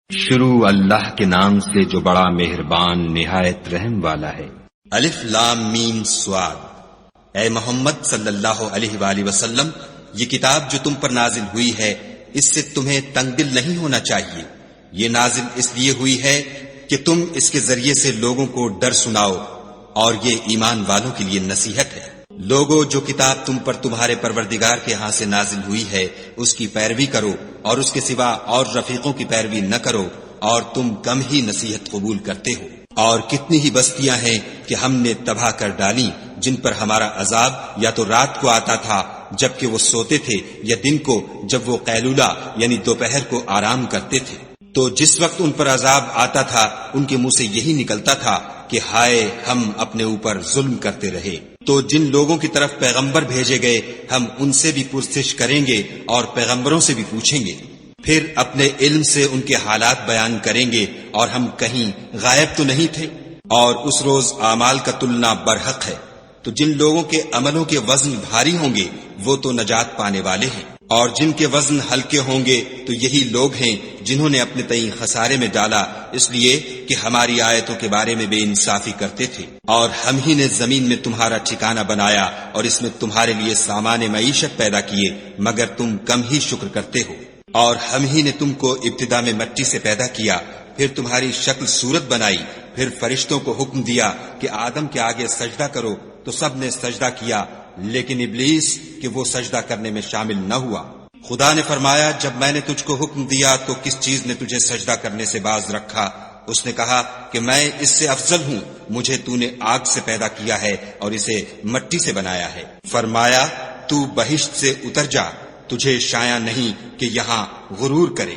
شروع اللہ کے نام سے جو بڑا مہربان نہایت رحم والا ہے۔ الف لام میم صاد۔ اے محمد صلی اللہ علیہ وآلہ وسلم، یہ کتاب جو تم پر نازل ہوئی ہے اس سے تمہیں تنگ دل نہیں ہونا چاہیے۔ یہ نازل اس لیے ہوئی ہے کہ تم اس کے ذریعے سے لوگوں کو ڈر سناؤ، اور یہ ایمان والوں کے لیے نصیحت ہے۔ لوگوں، جو کتاب تم پر تمہارے پروردگار کے ہاں سے نازل ہوئی ہے اس کی پیروی کرو، اور اس کے سوا اور رفیقوں کی پیروی نہ کرو، اور تم کم ہی نصیحت قبول کرتے ہو۔ اور کتنی ہی بستیاں ہیں کہ ہم نے تباہ کر ڈالی جن پر ہمارا عذاب یا تو رات کو آتا تھا جبکہ وہ سوتے تھے، یا دن کو جب وہ قیلولہ یعنی دوپہر کو آرام کرتے تھے۔ تو جس وقت ان پر عذاب آتا تھا ان کے منہ سے یہی نکلتا تھا کہ ہائے ہم اپنے اوپر ظلم کرتے رہے۔ تو جن لوگوں کی طرف پیغمبر بھیجے گئے ہم ان سے بھی پرسش کریں گے اور پیغمبروں سے بھی پوچھیں گے، پھر اپنے علم سے ان کے حالات بیان کریں گے، اور ہم کہیں غائب تو نہیں تھے۔ اور اس روز اعمال کا تلنا برحق ہے، تو جن لوگوں کے عملوں کے وزن بھاری ہوں گے وہ تو نجات پانے والے ہیں، اور جن کے وزن ہلکے ہوں گے تو یہی لوگ ہیں جنہوں نے اپنے تئیں خسارے میں ڈالا اس لیے کہ ہماری آیتوں کے بارے میں بے انصافی کرتے تھے۔ اور ہم ہی نے زمین میں تمہارا ٹھکانہ بنایا اور اس میں تمہارے لیے سامان معیشت پیدا کیے، مگر تم کم ہی شکر کرتے ہو۔ اور ہم ہی نے تم کو ابتدا میں مٹی سے پیدا کیا، پھر تمہاری شکل صورت بنائی، پھر فرشتوں کو حکم دیا کہ آدم کے آگے سجدہ کرو، تو سب نے سجدہ کیا لیکن ابلیس کہ وہ سجدہ کرنے میں شامل نہ ہوا۔ خدا نے فرمایا، جب میں نے تجھ کو حکم دیا تو کس چیز نے تجھے سجدہ کرنے سے باز رکھا؟ اس نے کہا کہ میں اس سے افضل ہوں، مجھے تو نے آگ سے پیدا کیا ہے اور اسے مٹی سے بنایا ہے۔ فرمایا، تو بہشت سے اتر جا، تجھے شایع نہیں کہ یہاں غرور کرے،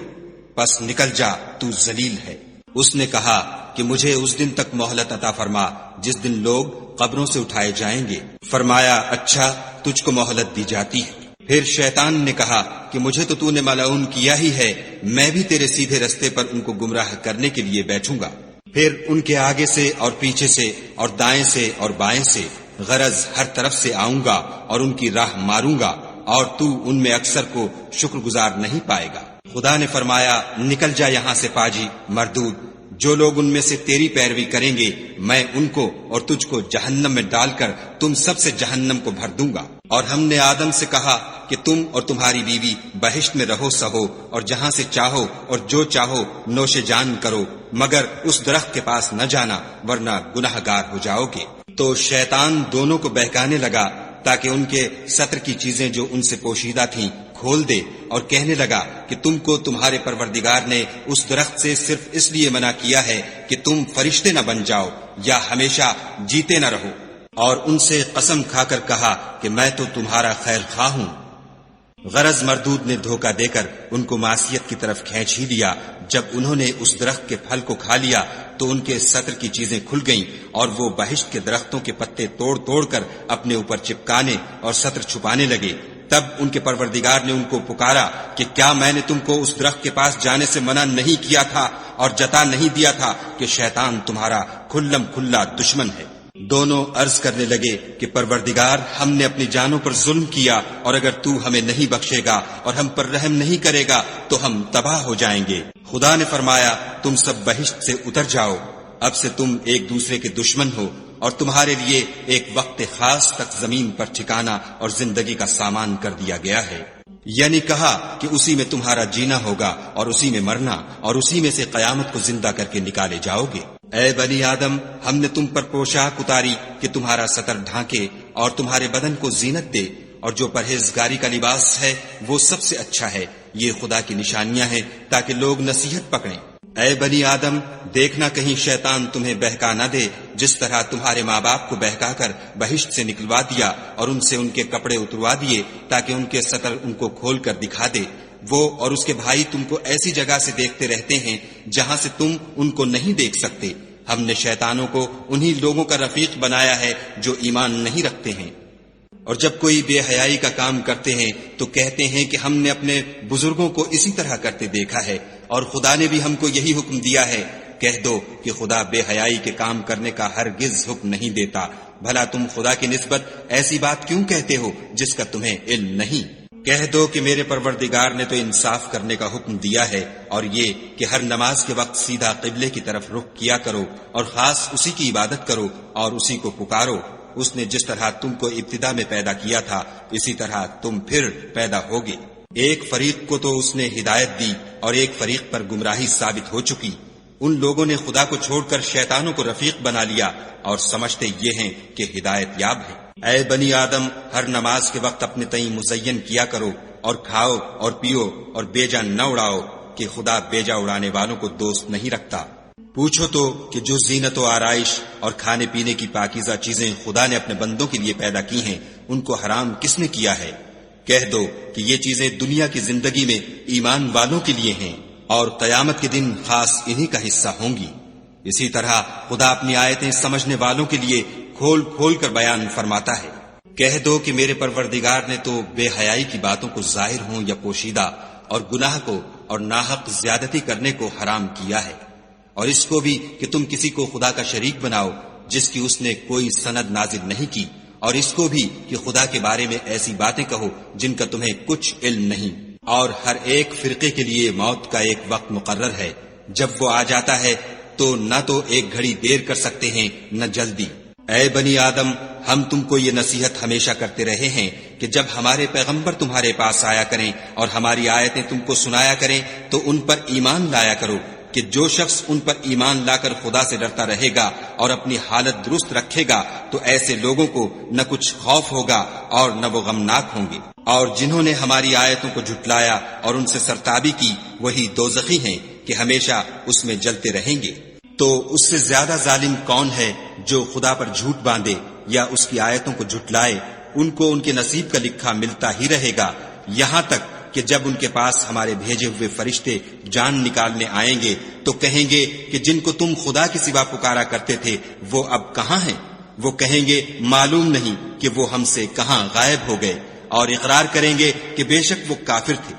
پس نکل جا، تو ذلیل ہے۔ اس نے کہا کہ مجھے اس دن تک مہلت عطا فرما جس دن لوگ قبروں سے اٹھائے جائیں گے۔ فرمایا، اچھا، تجھ کو مہلت دی جاتی ہے۔ پھر شیطان نے کہا کہ مجھے تو نے ملعون کیا ہی ہے، میں بھی تیرے سیدھے رستے پر ان کو گمراہ کرنے کے لیے بیٹھوں گا۔ پھر ان کے آگے سے اور پیچھے سے اور دائیں سے اور بائیں سے، غرض ہر طرف سے آؤں گا اور ان کی راہ ماروں گا، اور تو ان میں اکثر کو شکر گزار نہیں پائے گا۔ خدا نے فرمایا، نکل جا یہاں سے پاجی مردود، جو لوگ ان میں سے تیری پیروی کریں گے میں ان کو اور تجھ کو جہنم میں ڈال کر تم سب سے جہنم کو بھر دوں گا۔ اور ہم نے آدم سے کہا کہ تم اور تمہاری بیوی بہشت میں رہو سہو، اور جہاں سے چاہو اور جو چاہو نوش جان کرو، مگر اس درخت کے پاس نہ جانا ورنہ گناہ گار ہو جاؤ گے۔ تو شیطان دونوں کو بہکانے لگا تاکہ ان کے ستر کی چیزیں جو ان سے پوشیدہ تھیں کھول دے، اور کہنے لگا کہ تم کو تمہارے پروردگار نے اس درخت سے صرف اس لیے منع کیا ہے کہ تم فرشتے نہ بن جاؤ یا ہمیشہ جیتے نہ رہو۔ اور ان سے قسم کھا کر کہا کہ میں تو تمہارا خیر خواہ ہوں۔ غرض مردود نے دھوکہ دے کر ان کو معصیت کی طرف کھینچ ہی لیا۔ جب انہوں نے اس درخت کے پھل کو کھا لیا تو ان کے ستر کی چیزیں کھل گئیں، اور وہ بہشت کے درختوں کے پتے توڑ توڑ کر اپنے اوپر چپکانے اور ستر چھپانے لگے۔ تب ان کے پروردگار نے ان کو پکارا کہ کیا میں نے تم کو اس درخت کے پاس جانے سے منع نہیں کیا تھا اور جتا نہیں دیا تھا کہ شیطان تمہارا کھلم کھلا دشمن ہے؟ دونوں عرض کرنے لگے کہ پروردگار، ہم نے اپنی جانوں پر ظلم کیا، اور اگر تو ہمیں نہیں بخشے گا اور ہم پر رحم نہیں کرے گا تو ہم تباہ ہو جائیں گے۔ خدا نے فرمایا، تم سب بہشت سے اتر جاؤ، اب سے تم ایک دوسرے کے دشمن ہو، اور تمہارے لیے ایک وقت خاص تک زمین پر ٹھکانہ اور زندگی کا سامان کر دیا گیا ہے۔ یعنی کہا کہ اسی میں تمہارا جینا ہوگا اور اسی میں مرنا، اور اسی میں سے قیامت کو زندہ کر کے نکالے جاؤ گے۔ اے بنی آدم، ہم نے تم پر پوشاک اتاری کہ تمہارا ستر ڈھانکے اور تمہارے بدن کو زینت دے، اور جو پرہیزگاری کا لباس ہے وہ سب سے اچھا ہے۔ یہ خدا کی نشانیاں ہیں تاکہ لوگ نصیحت پکڑیں۔ اے بنی آدم، دیکھنا کہیں شیطان تمہیں بہکا نہ دے، جس طرح تمہارے ماں باپ کو بہکا کر بہشت سے نکلوا دیا اور ان سے ان کے کپڑے اتروا دیے تاکہ ان کے ستر ان کو کھول کر دکھا دے۔ وہ اور اس کے بھائی تم کو ایسی جگہ سے دیکھتے رہتے ہیں جہاں سے تم ان کو نہیں دیکھ سکتے۔ ہم نے شیطانوں کو انہی لوگوں کا رفیق بنایا ہے جو ایمان نہیں رکھتے ہیں، اور جب کوئی بے حیائی کا کام کرتے ہیں تو کہتے ہیں کہ ہم نے اپنے بزرگوں کو اسی طرح کرتے دیکھا ہے، اور خدا نے بھی ہم کو یہی حکم دیا ہے۔ کہہ دو کہ خدا بے حیائی کے کام کرنے کا ہرگز حکم نہیں دیتا، بھلا تم خدا کی نسبت ایسی بات کیوں کہتے ہو جس کا تمہیں علم نہیں؟ کہہ دو کہ میرے پروردگار نے تو انصاف کرنے کا حکم دیا ہے، اور یہ کہ ہر نماز کے وقت سیدھا قبلے کی طرف رخ کیا کرو اور خاص اسی کی عبادت کرو اور اسی کو پکارو۔ اس نے جس طرح تم کو ابتدا میں پیدا کیا تھا اسی طرح تم پھر پیدا ہوگے۔ ایک فریق کو تو اس نے ہدایت دی اور ایک فریق پر گمراہی ثابت ہو چکی۔ ان لوگوں نے خدا کو چھوڑ کر شیطانوں کو رفیق بنا لیا اور سمجھتے یہ ہیں کہ ہدایت یاب ہے۔ اے بنی آدم، ہر نماز کے وقت اپنے تئیں مزین کیا کرو اور کھاؤ اور پیو اور بیجا نہ اڑاؤ، کہ خدا بیجا اڑانے والوں کو دوست نہیں رکھتا۔ پوچھو تو کہ جو زینت و آرائش اور کھانے پینے کی پاکیزہ چیزیں خدا نے اپنے بندوں کے لیے پیدا کی ہیں ان کو حرام کس نے کیا ہے؟ کہہ دو کہ یہ چیزیں دنیا کی زندگی میں ایمان والوں کے لیے ہیں اور قیامت کے دن خاص انہی کا حصہ ہوں گی۔ اسی طرح خدا اپنی آیتیں سمجھنے والوں کے لیے کھول کھول کر بیان فرماتا ہے۔ کہہ دو کہ میرے پروردگار نے تو بے حیائی کی باتوں کو ظاہر ہوں یا پوشیدہ اور گناہ کو اور ناحق زیادتی کرنے کو حرام کیا ہے، اور اس کو بھی کہ تم کسی کو خدا کا شریک بناؤ جس کی اس نے کوئی سند نازل نہیں کی، اور اس کو بھی کہ خدا کے بارے میں ایسی باتیں کہو جن کا تمہیں کچھ علم نہیں۔ اور ہر ایک فرقے کے لیے موت کا ایک وقت مقرر ہے، جب وہ آ جاتا ہے تو نہ تو ایک گھڑی دیر کر سکتے ہیں نہ جلدی۔ اے بنی آدم، ہم تم کو یہ نصیحت ہمیشہ کرتے رہے ہیں کہ جب ہمارے پیغمبر تمہارے پاس آیا کریں اور ہماری آیتیں تم کو سنایا کریں تو ان پر ایمان لایا کرو، کہ جو شخص ان پر ایمان لا کر خدا سے ڈرتا رہے گا اور اپنی حالت درست رکھے گا تو ایسے لوگوں کو نہ کچھ خوف ہوگا اور نہ وہ غمناک ہوں گے۔ اور جنہوں نے ہماری آیتوں کو جھٹلایا اور ان سے سرتابی کی وہی دوزخی ہیں کہ ہمیشہ اس میں جلتے رہیں گے۔ تو اس سے زیادہ ظالم کون ہے جو خدا پر جھوٹ باندھے یا اس کی آیتوں کو جھٹلائے؟ ان کو ان کے نصیب کا لکھا ملتا ہی رہے گا، یہاں تک کہ جب ان کے پاس ہمارے بھیجے ہوئے فرشتے جان نکالنے آئیں گے تو کہیں گے کہ جن کو تم خدا کے سوا پکارا کرتے تھے وہ اب کہاں ہیں؟ وہ کہیں گے معلوم نہیں کہ وہ ہم سے کہاں غائب ہو گئے، اور اقرار کریں گے کہ بے شک وہ کافر تھے۔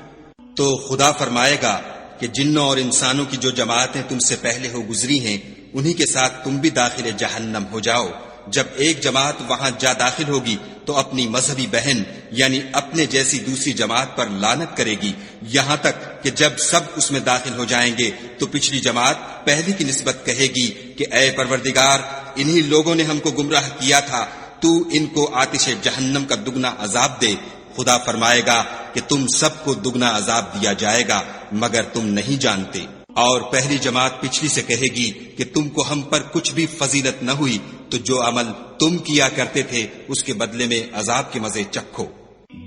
تو خدا فرمائے گا کہ جنوں اور انسانوں کی جو جماعتیں تم سے پہلے ہو گزری ہیں انہی کے ساتھ تم بھی داخل جہنم ہو جاؤ۔ جب ایک جماعت وہاں جا داخل ہوگی تو اپنی مذہبی بہن یعنی اپنے جیسی دوسری جماعت پر لعنت کرے گی، یہاں تک کہ جب سب اس میں داخل ہو جائیں گے تو پچھلی جماعت پہلی کی نسبت کہے گی کہ اے پروردگار، انہی لوگوں نے ہم کو گمراہ کیا تھا، تو ان کو آتش جہنم کا دگنا عذاب دے۔ خدا فرمائے گا کہ تم سب کو دگنا عذاب دیا جائے گا مگر تم نہیں جانتے۔ اور پہلی جماعت پچھلی سے کہے گی کہ تم کو ہم پر کچھ بھی فضیلت نہ ہوئی، تو جو عمل تم کیا کرتے تھے اس کے بدلے میں عذاب کے مزے چکھو۔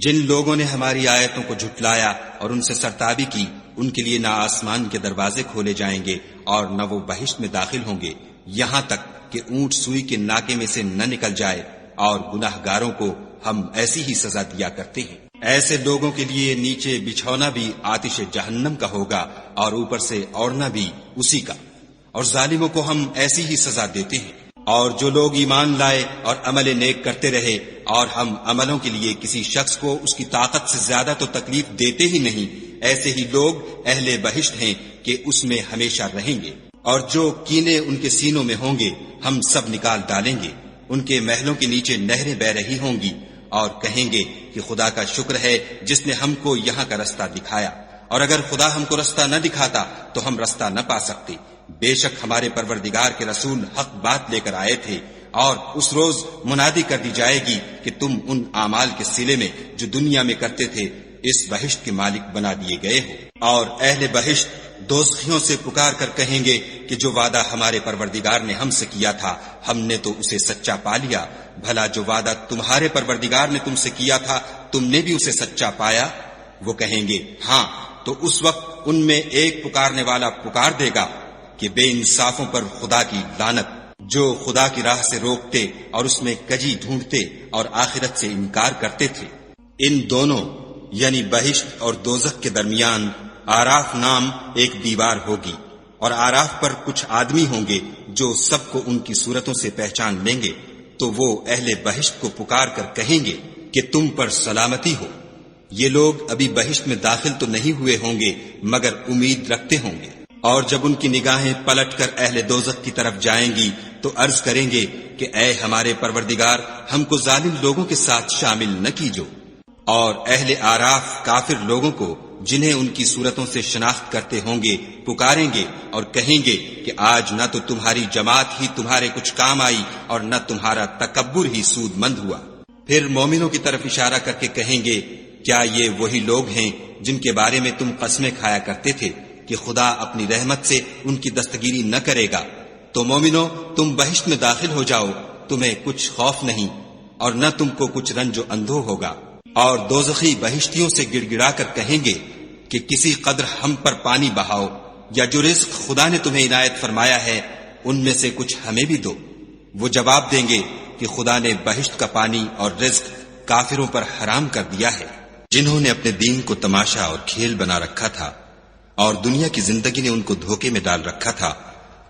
جن لوگوں نے ہماری آیتوں کو جھٹلایا اور ان سے سرتابی کی ان کے لیے نہ آسمان کے دروازے کھولے جائیں گے اور نہ وہ بہشت میں داخل ہوں گے، یہاں تک کہ اونٹ سوئی کے ناکے میں سے نہ نکل جائے، اور گناہ گاروں کو ہم ایسی ہی سزا دیا کرتے ہیں۔ ایسے لوگوں کے لیے نیچے بچھونا بھی آتش جہنم کا ہوگا اور اوپر سے اوڑھنا بھی اسی کا، اور ظالموں کو ہم ایسی ہی سزا دیتے ہیں۔ اور جو لوگ ایمان لائے اور عمل نیک کرتے رہے اور ہم عملوں کے لیے کسی شخص کو اس کی طاقت سے زیادہ تو تکلیف دیتے ہی نہیں، ایسے ہی لوگ اہل بہشت ہیں کہ اس میں ہمیشہ رہیں گے۔ اور جو کینے ان کے سینوں میں ہوں گے ہم سب نکال ڈالیں گے، ان کے محلوں کے نیچے نہریں بہ رہی ہوں گی، اور کہیں گے کہ خدا کا شکر ہے جس نے ہم کو یہاں کا رستہ دکھایا، اور اگر خدا ہم کو رستہ نہ دکھاتا تو ہم رستہ نہ پا سکتے۔ بے شک ہمارے پروردگار کے رسول حق بات لے کر آئے تھے، اور اس روز منادی کر دی جائے گی کہ تم ان اعمال کے صلے میں جو دنیا میں کرتے تھے اس بہشت کے مالک بنا دیے گئے ہو۔ اور اہل بہشت دوزخیوں سے پکار کر کہیں گے کہ جو وعدہ ہمارے پروردگار نے ہم سے کیا تھا ہم نے تو اسے سچا پا لیا، بھلا جو وعدہ تمہارے پروردگار نے تم سے کیا تھا تم نے بھی اسے سچا پایا؟ وہ کہیں گے ہاں، تو اس وقت ان میں ایک پکارنے والا پکار دے گا کہ بے انصافوں پر خدا کی لعنت، جو خدا کی راہ سے روکتے اور اس میں کجی ڈھونڈتے اور آخرت سے انکار کرتے تھے۔ ان دونوں یعنی بہشت اور دوزخ کے درمیان آراف نام ایک دیوار ہوگی، اور آراف پر کچھ آدمی ہوں گے جو سب کو ان کی صورتوں سے پہچان لیں گے، تو وہ اہل بہشت کو پکار کر کہیں گے کہ تم پر سلامتی ہو۔ یہ لوگ ابھی بہشت میں داخل تو نہیں ہوئے ہوں گے مگر امید رکھتے ہوں گے، اور جب ان کی نگاہیں پلٹ کر اہل دوزخ کی طرف جائیں گی تو عرض کریں گے کہ اے ہمارے پروردگار، ہم کو ظالم لوگوں کے ساتھ شامل نہ کیجو۔ اور اہل آراف کافر لوگوں کو جنہیں ان کی صورتوں سے شناخت کرتے ہوں گے پکاریں گے اور کہیں گے کہ آج نہ تو تمہاری جماعت ہی تمہارے کچھ کام آئی اور نہ تمہارا تکبر ہی سود مند ہوا۔ پھر مومنوں کی طرف اشارہ کر کے کہیں گے کیا یہ وہی لوگ ہیں جن کے بارے میں تم قسمیں کھایا کرتے تھے کہ خدا اپنی رحمت سے ان کی دستگیری نہ کرے گا؟ تو مومنو تم بہشت میں داخل ہو جاؤ، تمہیں کچھ خوف نہیں اور نہ تم کو کچھ رنج و اندھو ہوگا۔ اور دوزخی بہشتیوں سے گڑ گڑا کر کہیں گے کہ کسی قدر ہم پر پانی بہاؤ، یا جو رزق خدا نے تمہیں عنایت فرمایا ہے ان میں سے کچھ ہمیں بھی دو۔ وہ جواب دیں گے کہ خدا نے بہشت کا پانی اور رزق کافروں پر حرام کر دیا ہے، جنہوں نے اپنے دین کو تماشا اور کھیل بنا رکھا تھا اور دنیا کی زندگی نے ان کو دھوکے میں ڈال رکھا تھا۔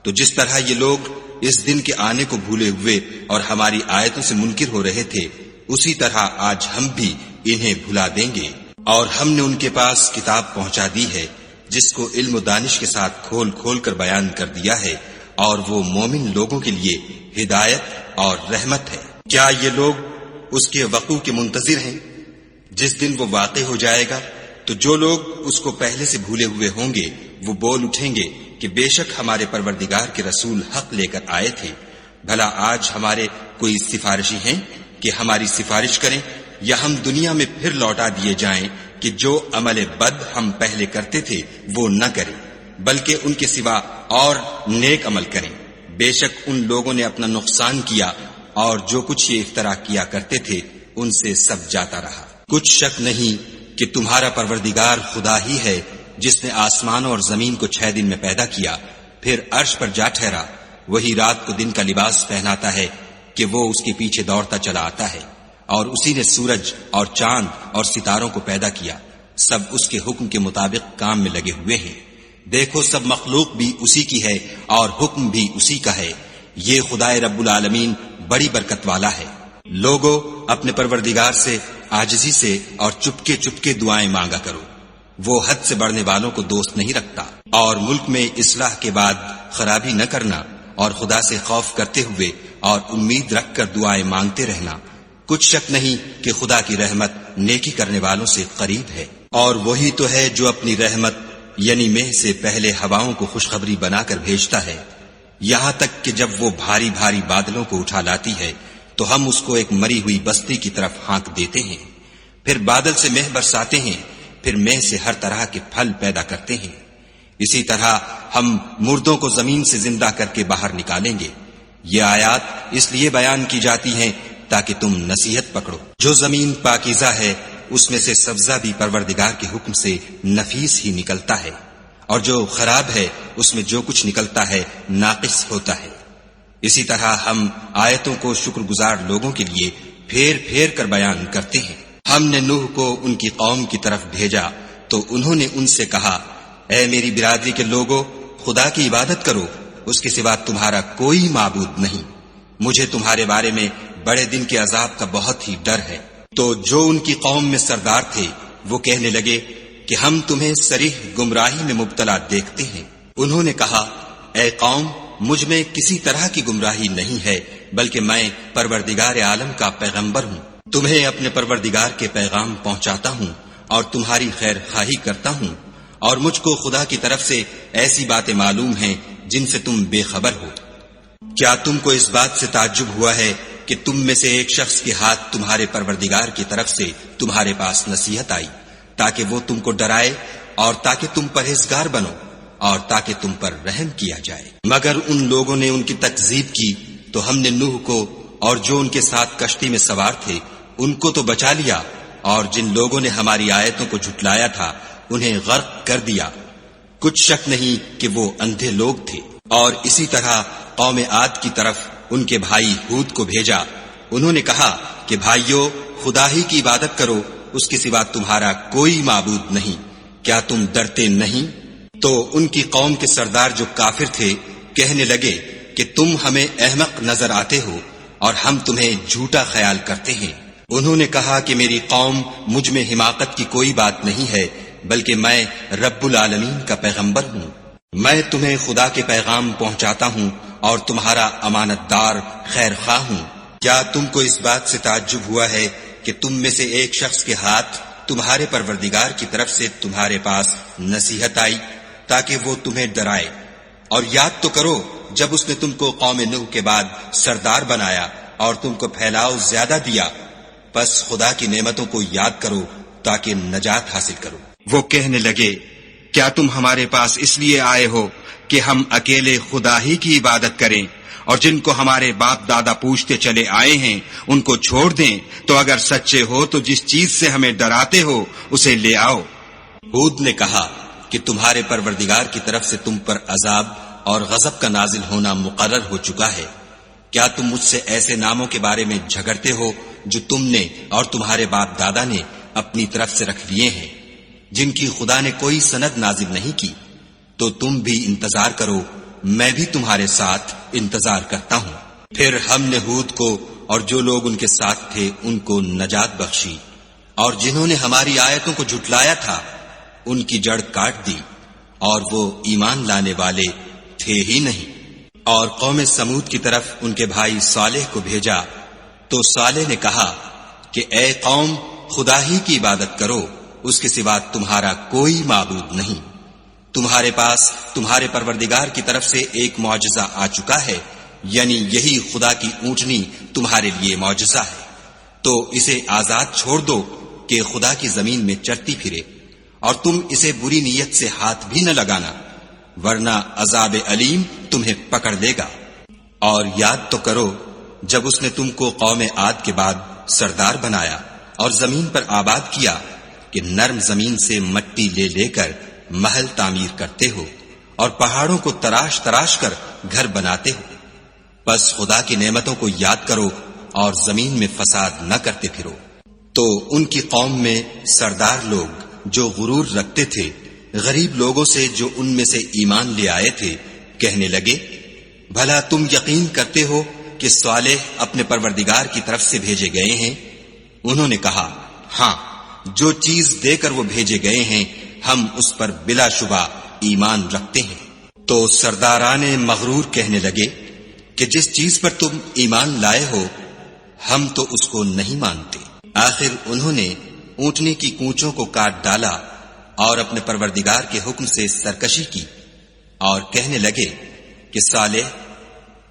تو جس طرح یہ لوگ اس دن کے آنے کو بھولے ہوئے اور ہماری آیتوں سے منکر ہو رہے تھے، اسی طرح آج ہم بھی انہیں بھلا دیں گے۔ اور ہم نے ان کے پاس کتاب پہنچا دی ہے جس کو علم و دانش کے ساتھ کھول کھول کر بیان کر دیا ہے، اور وہ مومن لوگوں کے لیے ہدایت اور رحمت ہے۔ کیا یہ لوگ اس کے وقوع کے منتظر ہیں؟ جس دن وہ واقع ہو جائے گا تو جو لوگ اس کو پہلے سے بھولے ہوئے ہوں گے وہ بول اٹھیں گے کہ بے شک ہمارے پروردگار کے رسول حق لے کر آئے تھے۔ بھلا آج ہمارے کوئی سفارشی ہیں کہ ہماری سفارش کریں، یا ہم دنیا میں پھر لوٹا دیے جائیں کہ جو عمل بد ہم پہلے کرتے تھے وہ نہ کریں، بلکہ ان کے سوا اور نیک عمل کریں۔ بے شک ان لوگوں نے اپنا نقصان کیا اور جو کچھ یہ افترا کیا کرتے تھے ان سے سب جاتا رہا۔ کچھ شک نہیں کہ تمہارا پروردگار خدا ہی ہے جس نے آسمان اور زمین کو 6 دن میں پیدا کیا، پھر عرش پر جا ٹھہرا۔ وہی رات کو دن کا لباس پہناتا ہے کہ وہ اس کے پیچھے دوڑتا چلا آتا ہے، اور اسی نے سورج اور چاند اور ستاروں کو پیدا کیا، سب اس کے حکم کے مطابق کام میں لگے ہوئے ہیں۔ دیکھو سب مخلوق بھی اسی کی ہے اور حکم بھی اسی کا ہے۔ یہ خدائے رب العالمین بڑی برکت والا ہے۔ لوگو اپنے پروردگار سے عاجزی سے اور چپکے چپکے دعائیں مانگا کرو، وہ حد سے بڑھنے والوں کو دوست نہیں رکھتا۔ اور ملک میں اصلاح کے بعد خرابی نہ کرنا، اور خدا سے خوف کرتے ہوئے اور امید رکھ کر دعائیں مانگتے رہنا۔ کچھ شک نہیں کہ خدا کی رحمت نیکی کرنے والوں سے قریب ہے۔ اور وہی تو ہے جو اپنی رحمت یعنی مہ سے پہلے ہواؤں کو خوشخبری بنا کر بھیجتا ہے، یہاں تک کہ جب وہ بھاری بھاری بادلوں کو اٹھا لاتی ہے تو ہم اس کو ایک مری ہوئی بستی کی طرف ہانک دیتے ہیں، پھر بادل سے مہ برساتے ہیں، پھر مہ سے ہر طرح کے پھل پیدا کرتے ہیں۔ اسی طرح ہم مردوں کو زمین سے زندہ کر کے باہر نکالیں گے۔ یہ آیات اس لیے بیان کی جاتی ہیں تاکہ تم نصیحت پکڑو۔ جو زمین پاکیزہ ہے اس میں سے سبزہ بھی پروردگار کے حکم سے نفیس ہی نکلتا ہے، اور جو خراب ہے اس میں جو کچھ نکلتا ہے ناقص ہوتا ہے۔ اسی طرح ہم آیتوں کو شکر گزار لوگوں کے لیے پھیر پھیر کر بیان کرتے ہیں۔ ہم نے نوح کو ان کی قوم کی طرف بھیجا تو انہوں نے ان سے کہا، اے میری برادری کے لوگوں، خدا کی عبادت کرو، اس کے سوا تمہارا کوئی معبود نہیں۔ مجھے تمہارے بارے میں بڑے دن کے عذاب کا بہت ہی ڈر ہے۔ تو جو ان کی قوم میں سردار تھے وہ کہنے لگے کہ ہم تمہیں صریح گمراہی میں مبتلا دیکھتے ہیں۔ انہوں نے کہا، اے قوم، مجھ میں کسی طرح کی گمراہی نہیں ہے، بلکہ میں پروردگار عالم کا پیغمبر ہوں۔ تمہیں اپنے پروردگار کے پیغام پہنچاتا ہوں اور تمہاری خیر خواہی کرتا ہوں، اور مجھ کو خدا کی طرف سے ایسی باتیں معلوم ہیں جن سے تم بے خبر ہو۔ کیا تم کو اس بات سے تعجب ہوا ہے کہ تم میں سے ایک شخص کے ہاتھ تمہارے پروردگار کی طرف سے تمہارے پاس نصیحت آئی تاکہ وہ تم کو ڈرائے اور تاکہ تم پرہیزگار بنو اور تاکہ تم پر رحم کیا جائے؟ مگر ان لوگوں نے ان کی تکذیب کی تو ہم نے نوح کو اور جو ان کے ساتھ کشتی میں سوار تھے ان کو تو بچا لیا، اور جن لوگوں نے ہماری آیتوں کو جھٹلایا تھا انہیں غرق کر دیا۔ کچھ شک نہیں کہ وہ اندھے لوگ تھے۔ اور اسی طرح قوم عاد کی طرف ان کے بھائی ہود کو بھیجا۔ انہوں نے کہا کہ بھائیو، خدا ہی کی عبادت کرو، اس کے سوا تمہارا کوئی معبود نہیں، کیا تم ڈرتے نہیں؟ تو ان کی قوم کے سردار جو کافر تھے کہنے لگے کہ تم ہمیں احمق نظر آتے ہو اور ہم تمہیں جھوٹا خیال کرتے ہیں۔ انہوں نے کہا کہ میری قوم مجھ میں حماقت کی کوئی بات نہیں ہے، بلکہ میں رب العالمین کا پیغمبر ہوں۔ میں تمہیں خدا کے پیغام پہنچاتا ہوں اور تمہارا امانت دار خیر خواہ ہوں۔ کیا تم کو اس بات سے تعجب ہوا ہے کہ تم میں سے ایک شخص کے ہاتھ تمہارے پروردگار کی طرف سے تمہارے پاس نصیحت آئی تاکہ وہ تمہیں ڈرائے، اور یاد تو کرو جب اس نے تم کو قوم نوح کے بعد سردار بنایا اور تم کو پھیلاؤ زیادہ دیا، پس خدا کی نعمتوں کو یاد کرو تاکہ نجات حاصل کرو۔ وہ کہنے لگے، کیا تم ہمارے پاس اس لیے آئے ہو کہ ہم اکیلے خدا ہی کی عبادت کریں، اور جن کو ہمارے باپ دادا پوچھتے چلے آئے ہیں ان کو چھوڑ دیں؟ تو اگر سچے ہو تو جس چیز سے ہمیں ڈراتے ہو اسے لے آؤ۔ ہود نے کہا کہ تمہارے پروردگار کی طرف سے تم پر عذاب اور غضب کا نازل ہونا مقرر ہو چکا ہے۔ کیا تم مجھ سے ایسے ناموں کے بارے میں جھگڑتے ہو جو تم نے اور تمہارے باپ دادا نے اپنی طرف سے رکھ لیے ہیں، جن کی خدا نے کوئی سند نازل نہیں کی؟ تو تم بھی انتظار کرو، میں بھی تمہارے ساتھ انتظار کرتا ہوں۔ پھر ہم نے ہود کو اور جو لوگ ان کے ساتھ تھے ان کو نجات بخشی، اور جنہوں نے ہماری آیتوں کو جھٹلایا تھا ان کی جڑ کاٹ دی، اور وہ ایمان لانے والے تھے ہی نہیں۔ اور قوم سمود کی طرف ان کے بھائی صالح کو بھیجا تو صالح نے کہا کہ اے قوم، خدا ہی کی عبادت کرو، اس کے سوا تمہارا کوئی معبود نہیں۔ تمہارے پاس تمہارے پروردگار کی طرف سے ایک معجزہ آ چکا ہے، یعنی یہی خدا کی اونٹنی تمہارے لیے معجزہ ہے، تو اسے آزاد چھوڑ دو کہ خدا کی زمین میں چرتی پھرے، اور تم اسے بری نیت سے ہاتھ بھی نہ لگانا، ورنہ عذاب علیم تمہیں پکڑ لے گا۔ اور یاد تو کرو جب اس نے تم کو قوم عاد کے بعد سردار بنایا اور زمین پر آباد کیا کہ نرم زمین سے مٹی لے لے کر محل تعمیر کرتے ہو اور پہاڑوں کو تراش تراش کر گھر بناتے ہو۔ بس خدا کی نعمتوں کو یاد کرو اور زمین میں فساد نہ کرتے پھرو۔ تو ان کی قوم میں سردار لوگ جو غرور رکھتے تھے غریب لوگوں سے جو ان میں سے ایمان لے آئے تھے کہنے لگے، بھلا تم یقین کرتے ہو کہ صالح اپنے پروردگار کی طرف سے بھیجے گئے ہیں؟ انہوں نے کہا، ہاں، جو چیز دے کر وہ بھیجے گئے ہیں ہم اس پر بلا شبہ ایمان رکھتے ہیں۔ تو سرداران مغرور کہنے لگے کہ جس چیز پر تم ایمان لائے ہو ہم تو اس کو نہیں مانتے۔ آخر انہوں نے اونٹنی کی کونچوں کو کاٹ ڈالا اور اپنے پروردگار کے حکم سے سرکشی کی، اور کہنے لگے کہ صالح،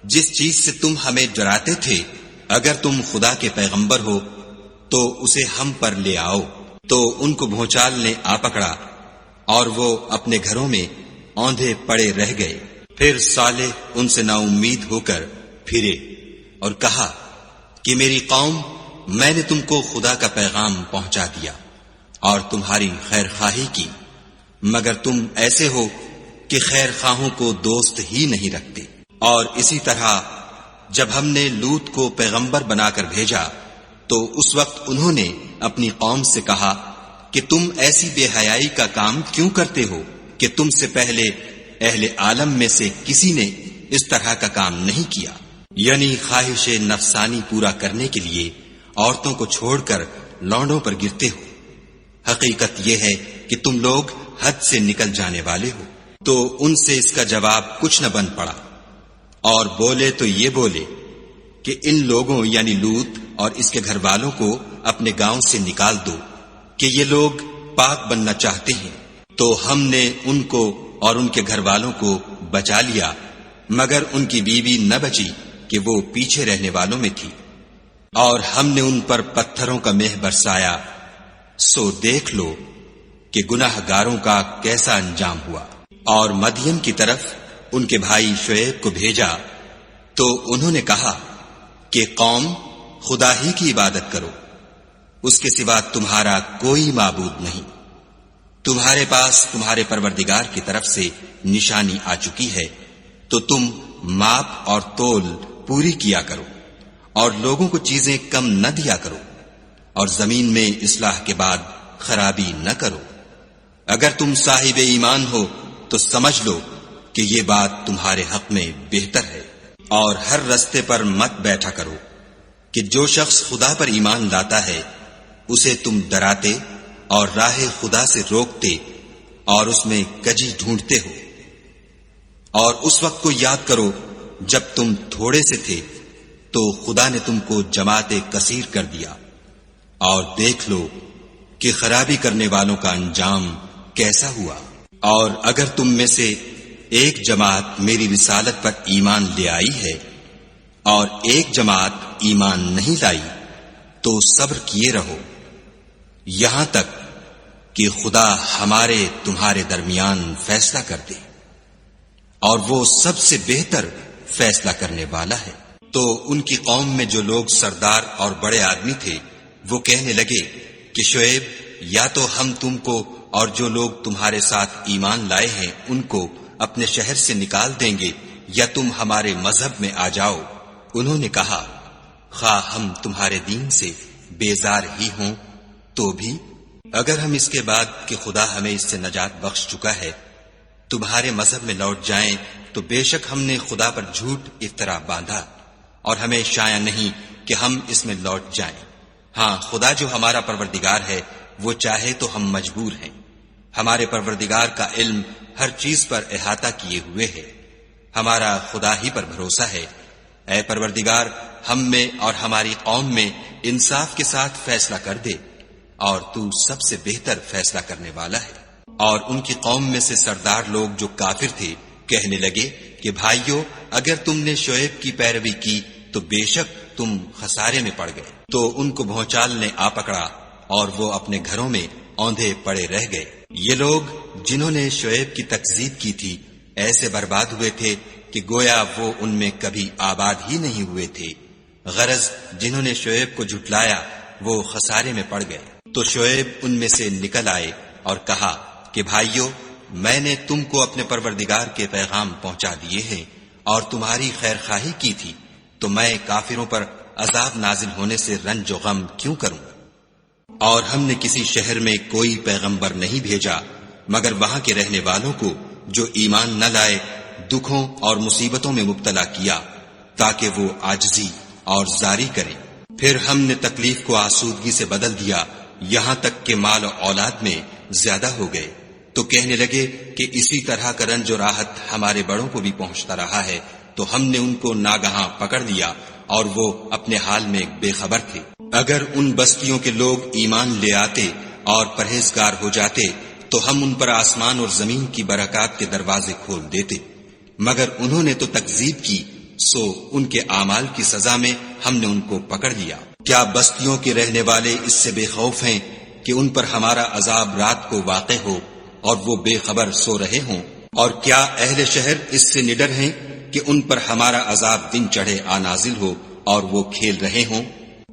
جس چیز سے تم ہمیں ڈراتے تھے اگر تم خدا کے پیغمبر ہو تو اسے ہم پر لے آؤ۔ تو ان کو بھونچال نے آ پکڑا اور وہ اپنے گھروں میں اوندھے پڑے رہ گئے۔ پھر صالح ان سے نا امید ہو کر پھرے اور کہا کہ میری قوم، میں نے تم کو خدا کا پیغام پہنچا دیا اور تمہاری خیر خواہی کی، مگر تم ایسے ہو کہ خیر خواہوں کو دوست ہی نہیں رکھتے۔ اور اسی طرح جب ہم نے لوط کو پیغمبر بنا کر بھیجا تو اس وقت انہوں نے اپنی قوم سے کہا کہ تم ایسی بے حیائی کا کام کیوں کرتے ہو کہ تم سے پہلے اہل عالم میں سے کسی نے اس طرح کا کام نہیں کیا، یعنی خواہش نفسانی پورا کرنے کے لیے عورتوں کو چھوڑ کر لونڈوں پر گرتے ہو۔ حقیقت یہ ہے کہ تم لوگ حد سے نکل جانے والے ہو۔ تو ان سے اس کا جواب کچھ نہ بن پڑا، اور بولے تو یہ بولے کہ ان لوگوں یعنی لوط اور اس کے گھر والوں کو اپنے گاؤں سے نکال دو کہ یہ لوگ پاک بننا چاہتے ہیں۔ تو ہم نے ان کو اور ان کے گھر والوں کو بچا لیا، مگر ان کی بیوی نہ بچی کہ وہ پیچھے رہنے والوں میں تھی، اور ہم نے ان پر پتھروں کا مہ برسایا۔ سو دیکھ لو کہ گناہ گاروں کا کیسا انجام ہوا۔ اور مدین کی طرف ان کے بھائی شعیب کو بھیجا تو انہوں نے کہا کہ قوم، خدا ہی کی عبادت کرو، اس کے سوا تمہارا کوئی معبود نہیں۔ تمہارے پاس تمہارے پروردگار کی طرف سے نشانی آ چکی ہے، تو تم ماپ اور تول پوری کیا کرو، اور لوگوں کو چیزیں کم نہ دیا کرو، اور زمین میں اصلاح کے بعد خرابی نہ کرو۔ اگر تم صاحب ایمان ہو تو سمجھ لو کہ یہ بات تمہارے حق میں بہتر ہے۔ اور ہر رستے پر مت بیٹھا کرو کہ جو شخص خدا پر ایمان لاتا ہے اسے تم ڈراتے اور راہ خدا سے روکتے اور اس میں کجی ڈھونڈتے ہو۔ اور اس وقت کو یاد کرو جب تم تھوڑے سے تھے تو خدا نے تم کو جماعت کثیر کر دیا، اور دیکھ لو کہ خرابی کرنے والوں کا انجام کیسا ہوا۔ اور اگر تم میں سے ایک جماعت میری رسالت پر ایمان لے آئی ہے اور ایک جماعت ایمان نہیں لائی تو صبر کیے رہو یہاں تک کہ خدا ہمارے تمہارے درمیان فیصلہ کر دے، اور وہ سب سے بہتر فیصلہ کرنے والا ہے۔ تو ان کی قوم میں جو لوگ سردار اور بڑے آدمی تھے وہ کہنے لگے کہ شعیب، یا تو ہم تم کو اور جو لوگ تمہارے ساتھ ایمان لائے ہیں ان کو اپنے شہر سے نکال دیں گے، یا تم ہمارے مذہب میں آ جاؤ۔ انہوں نے کہا، خواہ ہم تمہارے دین سے بیزار ہی ہوں تو بھی اگر ہم اس کے بعد کہ خدا ہمیں اس سے نجات بخش چکا ہے تمہارے مذہب میں لوٹ جائیں تو بے شک ہم نے خدا پر جھوٹ افطرا باندھا، اور ہمیں شایع نہیں کہ ہم اس میں لوٹ جائیں۔ ہاں، خدا جو ہمارا پروردگار ہے وہ چاہے تو ہم مجبور ہیں۔ ہمارے پروردگار کا علم ہر چیز پر احاطہ کیے ہوئے ہے، ہمارا خدا ہی پر بھروسہ ہے۔ اے پروردگار، ہم میں اور ہماری قوم میں انصاف کے ساتھ فیصلہ کر دے، اور تو سب سے بہتر فیصلہ کرنے والا ہے۔ اور ان کی قوم میں سے سردار لوگ جو کافر تھے کہنے لگے کہ بھائیو، اگر تم نے شعیب کی پیروی کی تو بے شک تم خسارے میں پڑ گئے۔ تو ان کو بھونچال نے آ پکڑا اور وہ اپنے گھروں میں اوندھے پڑے رہ گئے۔ یہ لوگ جنہوں نے شعیب کی تکذیب کی تھی ایسے برباد ہوئے تھے کہ گویا وہ ان میں کبھی آباد ہی نہیں ہوئے تھے۔ غرض جنہوں نے شعیب کو جھٹلایا وہ خسارے میں پڑ گئے۔ تو شعیب ان میں سے نکل آئے اور کہا کہ بھائیو، میں نے تم کو اپنے پروردگار کے پیغام پہنچا دیے ہیں اور تمہاری خیر خواہی کی تھی، تو میں کافروں پر عذاب نازل ہونے سے رنج و غم کیوں کروں؟ اور ہم نے کسی شہر میں کوئی پیغمبر نہیں بھیجا مگر وہاں کے رہنے والوں کو جو ایمان نہ لائے دکھوں اور مصیبتوں میں مبتلا کیا تاکہ وہ عاجزی اور زاری کریں۔ پھر ہم نے تکلیف کو آسودگی سے بدل دیا یہاں تک کہ مال و اولاد میں زیادہ ہو گئے، تو کہنے لگے کہ اسی طرح کا رنج و راحت ہمارے بڑوں کو بھی پہنچتا رہا ہے، تو ہم نے ان کو ناگہاں پکڑ لیا اور وہ اپنے حال میں بے خبر تھے۔ اگر ان بستیوں کے لوگ ایمان لے آتے اور پرہیزگار ہو جاتے تو ہم ان پر آسمان اور زمین کی برکات کے دروازے کھول دیتے، مگر انہوں نے تو تکذیب کی، سو ان کے اعمال کی سزا میں ہم نے ان کو پکڑ لیا۔ کیا بستیوں کے رہنے والے اس سے بے خوف ہیں کہ ان پر ہمارا عذاب رات کو واقع ہو اور وہ بے خبر سو رہے ہوں؟ اور کیا اہل شہر اس سے نڈر ہیں کہ ان پر ہمارا عذاب دن چڑھے آ نازل ہو اور وہ کھیل رہے ہوں؟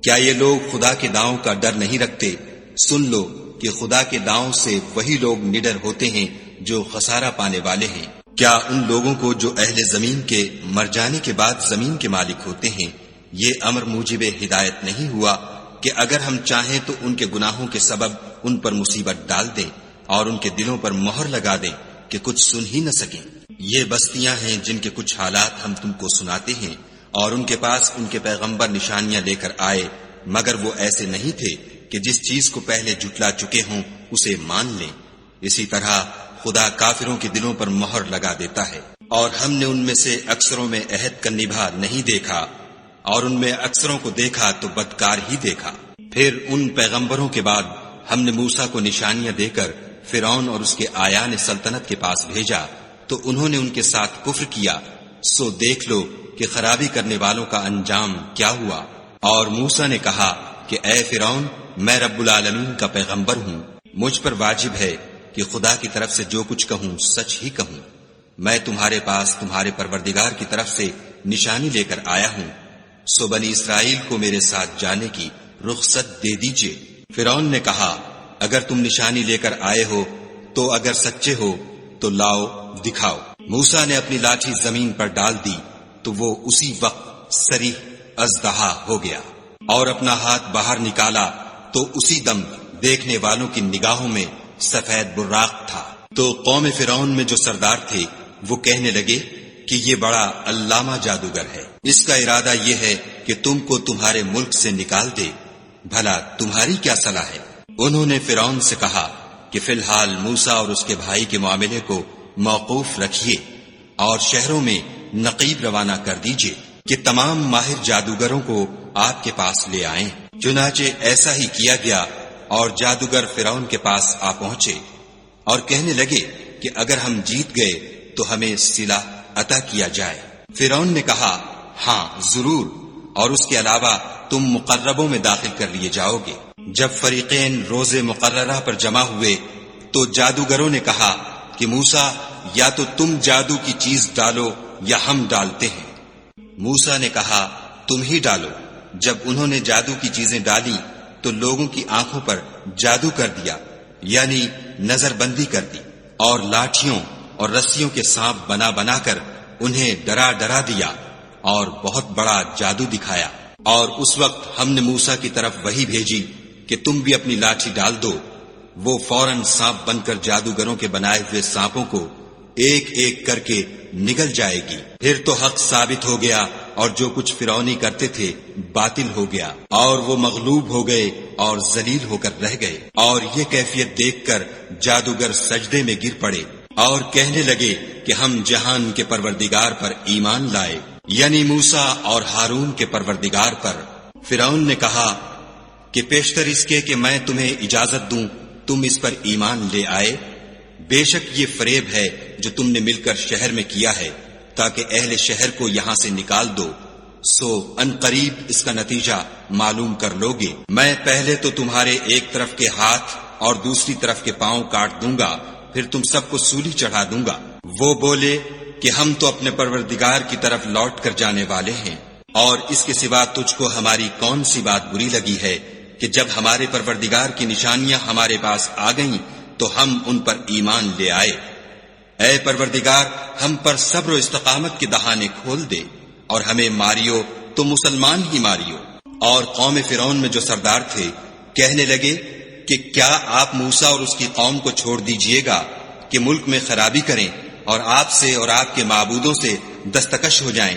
کیا یہ لوگ خدا کے داؤں کا ڈر نہیں رکھتے؟ سن لو کہ خدا کے داؤں سے وہی لوگ نڈر ہوتے ہیں جو خسارہ پانے والے ہیں۔ کیا ان لوگوں کو جو اہل زمین کے مر جانے کے بعد زمین کے مالک ہوتے ہیں یہ امر موجب ہدایت نہیں ہوا کہ اگر ہم چاہیں تو ان کے گناہوں کے سبب ان پر مصیبت ڈال دیں اور ان کے دلوں پر مہر لگا دیں کہ کچھ سن ہی نہ سکیں؟ یہ بستیاں ہیں جن کے کچھ حالات ہم تم کو سناتے ہیں، اور ان کے پاس ان کے پیغمبر نشانیاں لے کر آئے، مگر وہ ایسے نہیں تھے کہ جس چیز کو پہلے جھٹلا چکے ہوں اسے مان لیں۔ اسی طرح خدا کافروں کے دلوں پر مہر لگا دیتا ہے۔ اور ہم نے ان میں سے اکثروں میں عہد کا نبھا نہیں دیکھا، اور ان میں اکثروں کو دیکھا تو بدکار ہی دیکھا۔ پھر ان پیغمبروں کے بعد ہم نے موسیٰ کو نشانیاں دے کر فرعون اور اس کے آیان سلطنت کے پاس بھیجا، تو انہوں نے ان کے ساتھ کفر کیا، سو دیکھ لو کہ خرابی کرنے والوں کا انجام کیا ہوا۔ اور موسیٰ نے کہا کہ اے فرعون، میں رب العالمین کا پیغمبر ہوں، مجھ پر واجب ہے کہ خدا کی طرف سے جو کچھ کہوں سچ ہی کہوں۔ میں تمہارے پاس تمہارے پروردگار کی طرف سے نشانی لے کر آیا ہوں، سو بنی اسرائیل کو میرے ساتھ جانے کی رخصت دے دیجیے۔ فرعون نے کہا اگر تم نشانی لے کر آئے ہو تو اگر سچے ہو تو لاؤ دکھاؤ۔ موسیٰ نے اپنی لاٹھی زمین پر ڈال دی تو وہ اسی وقت صریح اژدہا ہو گیا، اور اپنا ہاتھ باہر نکالا تو اسی دم دیکھنے والوں کی نگاہوں میں سفید براق تھا۔ تو قوم فرعون میں جو سردار تھے وہ کہنے لگے کہ یہ بڑا علامہ جادوگر ہے، اس کا ارادہ یہ ہے کہ تم کو تمہارے ملک سے نکال دے، بھلا تمہاری کیا صلاح ہے؟ انہوں نے فرعون سے کہا کہ فی الحال موسیٰ اور اس کے بھائی کے معاملے کو موقوف رکھیے اور شہروں میں نقیب روانہ کر دیجیے کہ تمام ماہر جادوگروں کو آپ کے پاس لے آئیں۔ چنانچہ ایسا ہی کیا گیا اور جادوگر فرعون کے پاس آ پہنچے اور کہنے لگے کہ اگر ہم جیت گئے تو ہمیں صلہ عطا کیا جائے۔ فرعون نے کہا ہاں ضرور، اور اس کے علاوہ تم مقربوں میں داخل کر لیے جاؤ گے۔ جب فریقین روز مقررہ پر جمع ہوئے تو جادوگروں نے کہا کہ موسیٰ یا تو تم جادو کی چیز ڈالو یا ہم ڈالتے ہیں۔ موسیٰ نے کہا تم ہی ڈالو۔ جب انہوں نے جادو کی چیزیں ڈالی تو لوگوں کی آنکھوں پر جادو کر دیا، یعنی نظر بندی کر دی، اور لاٹھیوں اور رسیوں کے سانپ بنا بنا کر انہیں ڈرا ڈرا دیا اور بہت بڑا جادو دکھایا۔ اور اس وقت ہم نے موسیٰ کی طرف وحی بھیجی کہ تم بھی اپنی لاٹھی ڈال دو۔ وہ فوراً سانپ بن کر جادوگروں کے بنائے ہوئے سانپوں کو ایک ایک کر کے نگل جائے گی۔ پھر تو حق ثابت ہو گیا اور جو کچھ فرعونی کرتے تھے باطل ہو گیا، اور وہ مغلوب ہو گئے اور ذلیل ہو کر رہ گئے۔ اور یہ کیفیت دیکھ کر جادوگر سجدے میں گر پڑے اور کہنے لگے کہ ہم جہان کے پروردگار پر ایمان لائے، یعنی موسیٰ اور ہارون کے پروردگار پر۔ فرعون نے کہا کہ پیشتر اس کے کہ میں تمہیں اجازت دوں تم اس پر ایمان لے آئے، بے شک یہ فریب ہے جو تم نے مل کر شہر میں کیا ہے تاکہ اہل شہر کو یہاں سے نکال دو، سو ان قریب اس کا نتیجہ معلوم کر لوگے۔ میں پہلے تو تمہارے ایک طرف کے ہاتھ اور دوسری طرف کے پاؤں کاٹ دوں گا، پھر تم سب کو سولی چڑھا دوں گا۔ وہ بولے کہ ہم تو اپنے پروردگار کی طرف لوٹ کر جانے والے ہیں، اور اس کے سوا تجھ کو ہماری کون سی بات بری لگی ہے کہ جب ہمارے پروردگار کی نشانیاں ہمارے پاس آ گئیں تو ہم ان پر ایمان لے آئے۔ اے پروردگار ہم پر صبر و استقامت کے دہانے کھول دے اور ہمیں ماریو تو مسلمان ہی ماریو۔ اور قوم فرعون میں جو سردار تھے کہنے لگے کہ کیا آپ موسیٰ اور اس کی قوم کو چھوڑ دیجئے گا کہ ملک میں خرابی کریں اور آپ سے اور آپ کے معبودوں سے دستکش ہو جائیں؟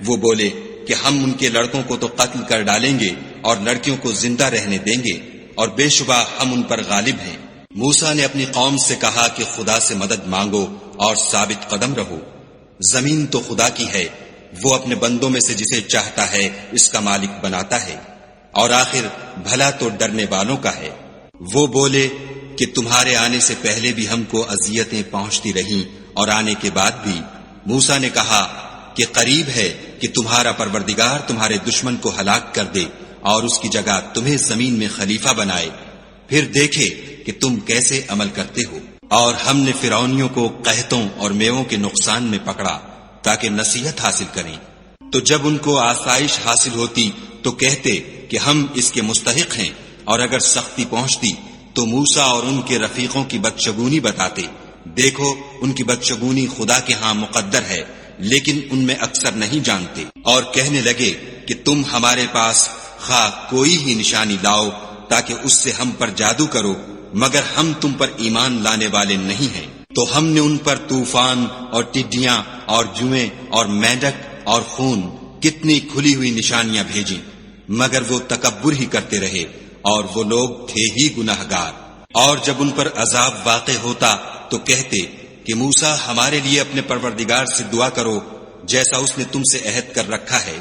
وہ بولے کہ ہم ان کے لڑکوں کو تو قتل کر ڈالیں گے اور لڑکیوں کو زندہ رہنے دیں گے، اور بے شبہ ہم ان پر غالب ہیں۔ موسیٰ نے اپنی قوم سے کہا کہ خدا سے مدد مانگو اور ثابت قدم رہو۔ زمین تو خدا کی ہے، وہ اپنے بندوں میں سے جسے چاہتا ہے اس کا مالک بناتا ہے، اور آخر بھلا تو ڈرنے والوں کا ہے۔ وہ بولے کہ تمہارے آنے سے پہلے بھی ہم کو اذیتیں پہنچتی رہیں اور آنے کے بعد بھی۔ موسیٰ نے کہا کہ قریب ہے کہ تمہارا پروردگار تمہارے دشمن کو ہلاک کر دے اور اس کی جگہ تمہیں زمین میں خلیفہ بنائے، پھر دیکھے کہ تم کیسے عمل کرتے ہو۔ اور ہم نے فرعونیوں کو قحطوں اور میووں کے نقصان میں پکڑا تاکہ نصیحت حاصل کریں، تو جب ان کو آسائش حاصل ہوتی تو کہتے کہ ہم اس کے مستحق ہیں، اور اگر سختی پہنچتی تو موسیٰ اور ان کے رفیقوں کی بدشگونی بتاتے۔ دیکھو ان کی بدشگونی خدا کے ہاں مقدر ہے، لیکن ان میں اکثر نہیں جانتے۔ اور کہنے لگے کہ تم ہمارے پاس خواہ کوئی ہی نشانی لاؤ تاکہ اس سے ہم پر جادو کرو، مگر ہم تم پر ایمان لانے والے نہیں ہیں۔ تو ہم نے ان پر طوفان اور ٹڈیاں اور جوئیں اور مینڈک اور خون کتنی کھلی ہوئی نشانیاں بھیجیں، مگر وہ تکبر ہی کرتے رہے، اور وہ لوگ تھے ہی گناہگار۔ اور جب ان پر عذاب واقع ہوتا تو کہتے کہ موسیٰ ہمارے لیے اپنے پروردگار سے دعا کرو جیسا اس نے تم سے عہد کر رکھا ہے،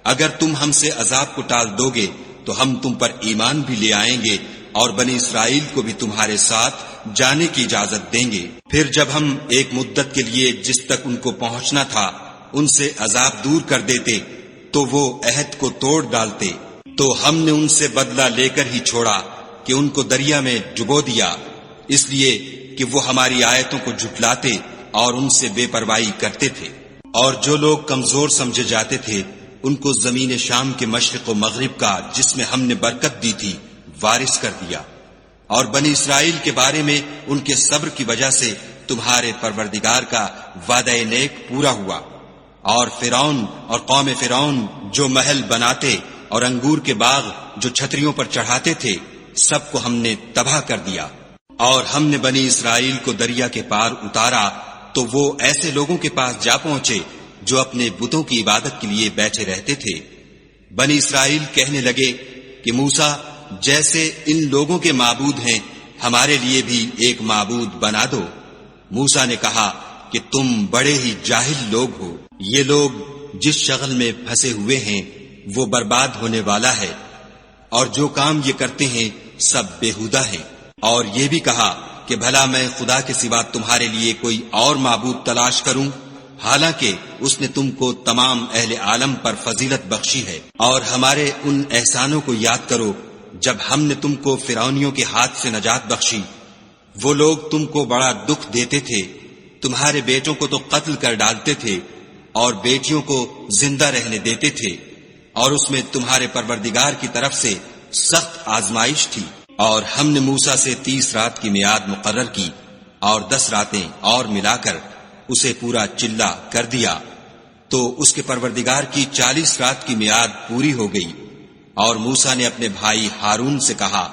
اگر تم ہم سے عذاب کو ٹال دو گے تو ہم تم پر ایمان بھی لے آئیں گے اور بنی اسرائیل کو بھی تمہارے ساتھ جانے کی اجازت دیں گے۔ پھر جب ہم ایک مدت کے لیے جس تک ان کو پہنچنا تھا ان سے عذاب دور کر دیتے تو وہ عہد کو توڑ ڈالتے، تو ہم نے ان سے بدلہ لے کر ہی چھوڑا کہ ان کو دریا میں ڈبو دیا، اس لیے کہ وہ ہماری آیتوں کو جھٹلاتے اور ان سے بے پرواہی کرتے تھے۔ اور جو لوگ کمزور سمجھے جاتے تھے ان کو زمین شام کے مشرق و مغرب کا جس میں ہم نے برکت دی تھی وارث کر دیا۔ اور بنی اسرائیل کے بارے میں ان کے صبر کی وجہ سے تمہارے پروردگار کا وعدہ نیک پورا ہوا۔ اور فرعون اور قوم فرعون جو محل بناتے اور انگور کے باغ جو چھتریوں پر چڑھاتے تھے سب کو ہم نے تباہ کر دیا۔ اور ہم نے بنی اسرائیل کو دریا کے پار اتارا تو وہ ایسے لوگوں کے پاس جا پہنچے جو اپنے بتوں کی عبادت کے لیے بیٹھے رہتے تھے۔ بنی اسرائیل کہنے لگے کہ موسیٰ جیسے ان لوگوں کے معبود ہیں ہمارے لیے بھی ایک معبود بنا دو۔ موسیٰ نے کہا کہ تم بڑے ہی جاہل لوگ ہو، یہ لوگ جس شغل میں پھنسے ہوئے ہیں وہ برباد ہونے والا ہے، اور جو کام یہ کرتے ہیں سب بیہودہ ہیں۔ اور یہ بھی کہا کہ بھلا میں خدا کے سوا تمہارے لیے کوئی اور معبود تلاش کروں، حالانکہ اس نے تم کو تمام اہل عالم پر فضیلت بخشی ہے۔ اور ہمارے ان احسانوں کو یاد کرو جب ہم نے تم کو فرعونیوں کے ہاتھ سے نجات بخشی۔ وہ لوگ تم کو بڑا دکھ دیتے تھے، تمہارے بیٹوں کو تو قتل کر ڈالتے تھے اور بیٹیوں کو زندہ رہنے دیتے تھے، اور اس میں تمہارے پروردگار کی طرف سے سخت آزمائش تھی۔ اور ہم نے موسیٰ سے 30 رات کی میعاد مقرر کی اور 10 راتیں اور ملا کر اسے پورا چلہ کر دیا، تو اس کے پروردگار کی 40 رات کی میعاد پوری ہو گئی۔ اور موسیٰ نے اپنے بھائی ہارون سے کہا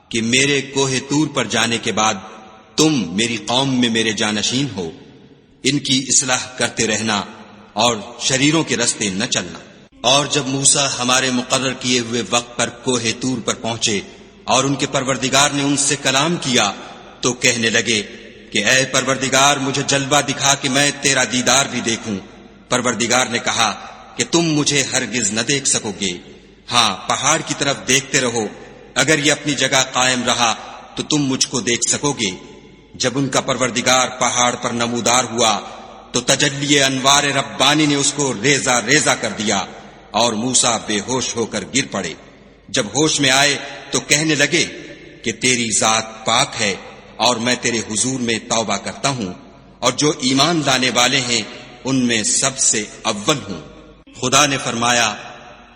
کہ میرے کوہ طور پر جانے کے بعد تم میری قوم میں میرے جانشین ہو، ان کی اصلاح کرتے رہنا اور شریروں کے رستے نہ چلنا۔ اور جب موسیٰ ہمارے مقرر کیے ہوئے وقت پر کوہ طور پر پہنچے اور ان کے پروردگار نے ان سے کلام کیا تو کہنے لگے کہ اے پروردگار مجھے جلوہ دکھا کہ میں تیرا دیدار بھی دیکھوں۔ پروردگار نے کہا کہ تم مجھے ہرگز نہ دیکھ سکو گے، ہاں پہاڑ کی طرف دیکھتے رہو، اگر یہ اپنی جگہ قائم رہا تو تم مجھ کو دیکھ سکو گے۔ جب ان کا پروردگار پہاڑ پر نمودار ہوا تو تجلی انوار ربانی نے اس کو ریزہ ریزہ کر دیا اور موسیٰ بے ہوش ہو کر گر پڑے۔ جب ہوش میں آئے تو کہنے لگے کہ تیری ذات پاک ہے اور میں تیرے حضور میں توبہ کرتا ہوں، اور جو ایمان لانے والے ہیں ان میں سب سے اول ہوں۔ خدا نے فرمایا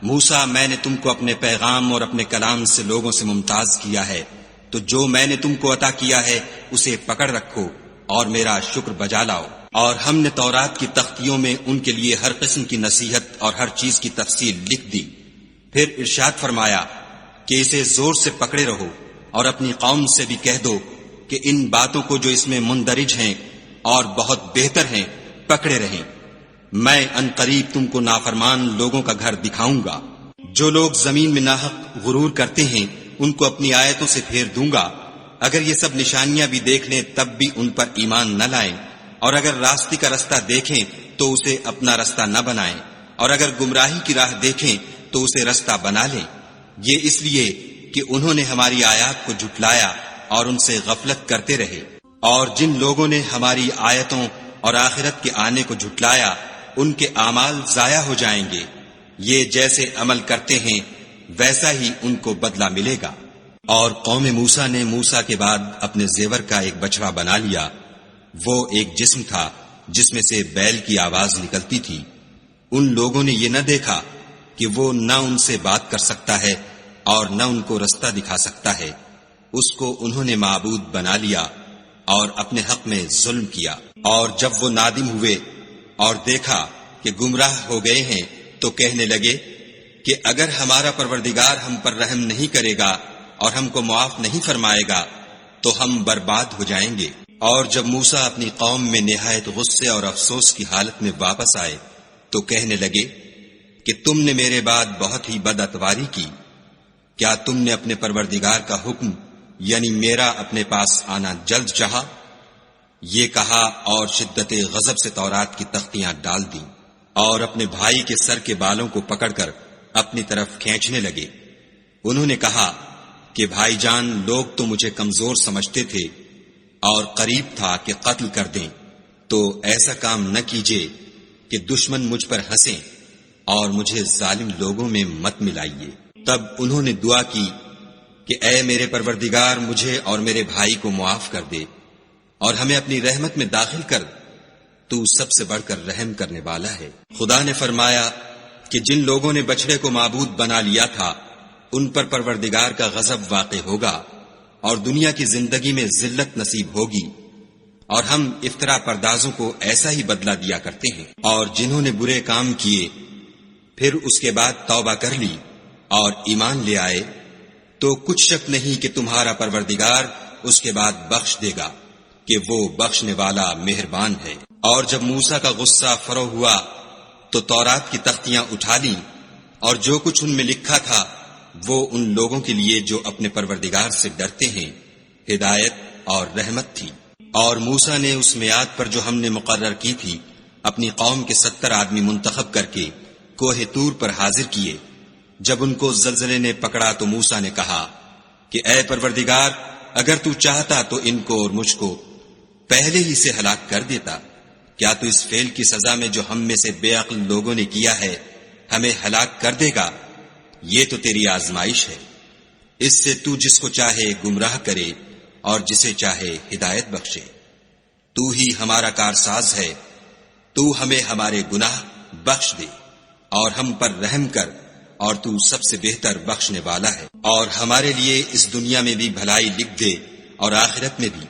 موسیٰ میں نے تم کو اپنے پیغام اور اپنے کلام سے لوگوں سے ممتاز کیا ہے، تو جو میں نے تم کو عطا کیا ہے اسے پکڑ رکھو اور میرا شکر بجا لاؤ۔ اور ہم نے تورات کی تختیوں میں ان کے لیے ہر قسم کی نصیحت اور ہر چیز کی تفصیل لکھ دی۔ پھر ارشاد فرمایا کہ اسے زور سے پکڑے رہو اور اپنی قوم سے بھی کہہ دو کہ ان باتوں کو جو اس میں مندرج ہیں اور بہت بہتر ہیں پکڑے رہیں۔ میں ان قریب تم کو نافرمان لوگوں کا گھر دکھاؤں گا۔ جو لوگ زمین میں ناحق غرور کرتے ہیں ان کو اپنی آیتوں سے پھیر دوں گا، اگر یہ سب نشانیاں بھی دیکھ لیں تب بھی ان پر ایمان نہ لائیں، اور اگر راستے کا رستہ دیکھیں تو اسے اپنا رستہ نہ بنائیں، اور اگر گمراہی کی راہ دیکھیں تو اسے رستہ بنا لیں۔ یہ اس لیے کہ انہوں نے ہماری آیات کو جھٹلایا اور ان سے غفلت کرتے رہے۔ اور جن لوگوں نے ہماری آیتوں اور آخرت کے آنے کو جھٹلایا ان کے اعمال ضائع ہو جائیں گے، یہ جیسے عمل کرتے ہیں ویسا ہی ان کو بدلہ ملے گا۔ اور قوم موسیٰ نے موسیٰ کے بعد اپنے زیور کا ایک بچڑا بنا لیا، وہ ایک جسم تھا جس میں سے بیل کی آواز نکلتی تھی۔ ان لوگوں نے یہ نہ دیکھا کہ وہ نہ ان سے بات کر سکتا ہے اور نہ ان کو رستہ دکھا سکتا ہے، اس کو انہوں نے معبود بنا لیا اور اپنے حق میں ظلم کیا۔ اور جب وہ نادم ہوئے اور دیکھا کہ گمراہ ہو گئے ہیں تو کہنے لگے کہ اگر ہمارا پروردگار ہم پر رحم نہیں کرے گا اور ہم کو معاف نہیں فرمائے گا تو ہم برباد ہو جائیں گے۔ اور جب موسیٰ اپنی قوم میں نہایت غصے اور افسوس کی حالت میں واپس آئے تو کہنے لگے کہ تم نے میرے بعد بہت ہی بد اتواری کی۔ کیا تم نے اپنے پروردگار کا حکم یعنی میرا اپنے پاس آنا جلد چاہا؟ یہ کہا اور شدت غضب سے تورات کی تختیاں ڈال دیں اور اپنے بھائی کے سر کے بالوں کو پکڑ کر اپنی طرف کھینچنے لگے۔ انہوں نے کہا کہ بھائی جان لوگ تو مجھے کمزور سمجھتے تھے اور قریب تھا کہ قتل کر دیں، تو ایسا کام نہ کیجیے کہ دشمن مجھ پر ہنسیں اور مجھے ظالم لوگوں میں مت ملائیے۔ تب انہوں نے دعا کی کہ اے میرے پروردگار مجھے اور میرے بھائی کو معاف کر دے اور ہمیں اپنی رحمت میں داخل کر، تو سب سے بڑھ کر رحم کرنے والا ہے۔ خدا نے فرمایا کہ جن لوگوں نے بچڑے کو معبود بنا لیا تھا ان پر پروردگار کا غضب واقع ہوگا اور دنیا کی زندگی میں ذلت نصیب ہوگی، اور ہم افطرا پردازوں کو ایسا ہی بدلہ دیا کرتے ہیں۔ اور جنہوں نے برے کام کیے پھر اس کے بعد توبہ کر لی اور ایمان لے آئے تو کچھ شک نہیں کہ تمہارا پروردگار اس کے بعد بخش دے گا کہ وہ بخشنے والا مہربان ہے۔ اور جب موسیٰ کا غصہ فرو ہوا تو تورات کی تختیاں اٹھا لیں، اور جو کچھ ان میں لکھا تھا وہ ان لوگوں کے لیے جو اپنے پروردگار سے ڈرتے ہیں ہدایت اور رحمت تھی۔ اور موسیٰ نے اس میعاد پر جو ہم نے مقرر کی تھی اپنی قوم کے 70 آدمی منتخب کر کے کوہ طور پر حاضر کیے، جب ان کو زلزلے نے پکڑا تو موسیٰ نے کہا کہ اے پروردگار، اگر تو چاہتا تو ان کو اور مجھ کو پہلے ہی سے ہلاک کر دیتا۔ کیا تو اس فعل کی سزا میں جو ہم میں سے بے عقل لوگوں نے کیا ہے ہمیں ہلاک کر دے گا؟ یہ تو تیری آزمائش ہے، اس سے تو جس کو چاہے گمراہ کرے اور جسے چاہے ہدایت بخشے۔ تو ہی ہمارا کارساز ہے، تو ہمیں ہمارے گناہ بخش دے اور ہم پر رحم کر، اور تو سب سے بہتر بخشنے والا ہے۔ اور ہمارے لیے اس دنیا میں بھی بھلائی لکھ دے اور آخرت میں بھی،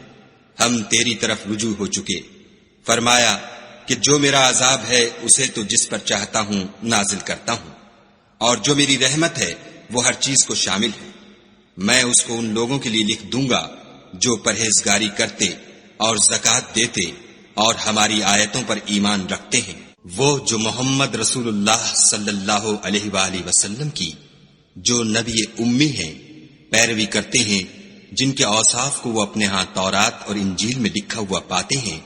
ہم تیری طرف رجوع ہو چکے۔ فرمایا کہ جو میرا عذاب ہے اسے تو جس پر چاہتا ہوں نازل کرتا ہوں، اور جو میری رحمت ہے وہ ہر چیز کو شامل ہے۔ میں اس کو ان لوگوں کے لیے لکھ دوں گا جو پرہیزگاری کرتے اور زکوٰۃ دیتے اور ہماری آیتوں پر ایمان رکھتے ہیں، وہ جو محمد رسول اللہ صلی اللہ علیہ وآلہ وسلم کی، جو نبی امی ہیں، پیروی کرتے ہیں، جن کے اوصاف کو وہ اپنے ہاں تورات اور انجیل میں لکھا ہوا پاتے ہیں۔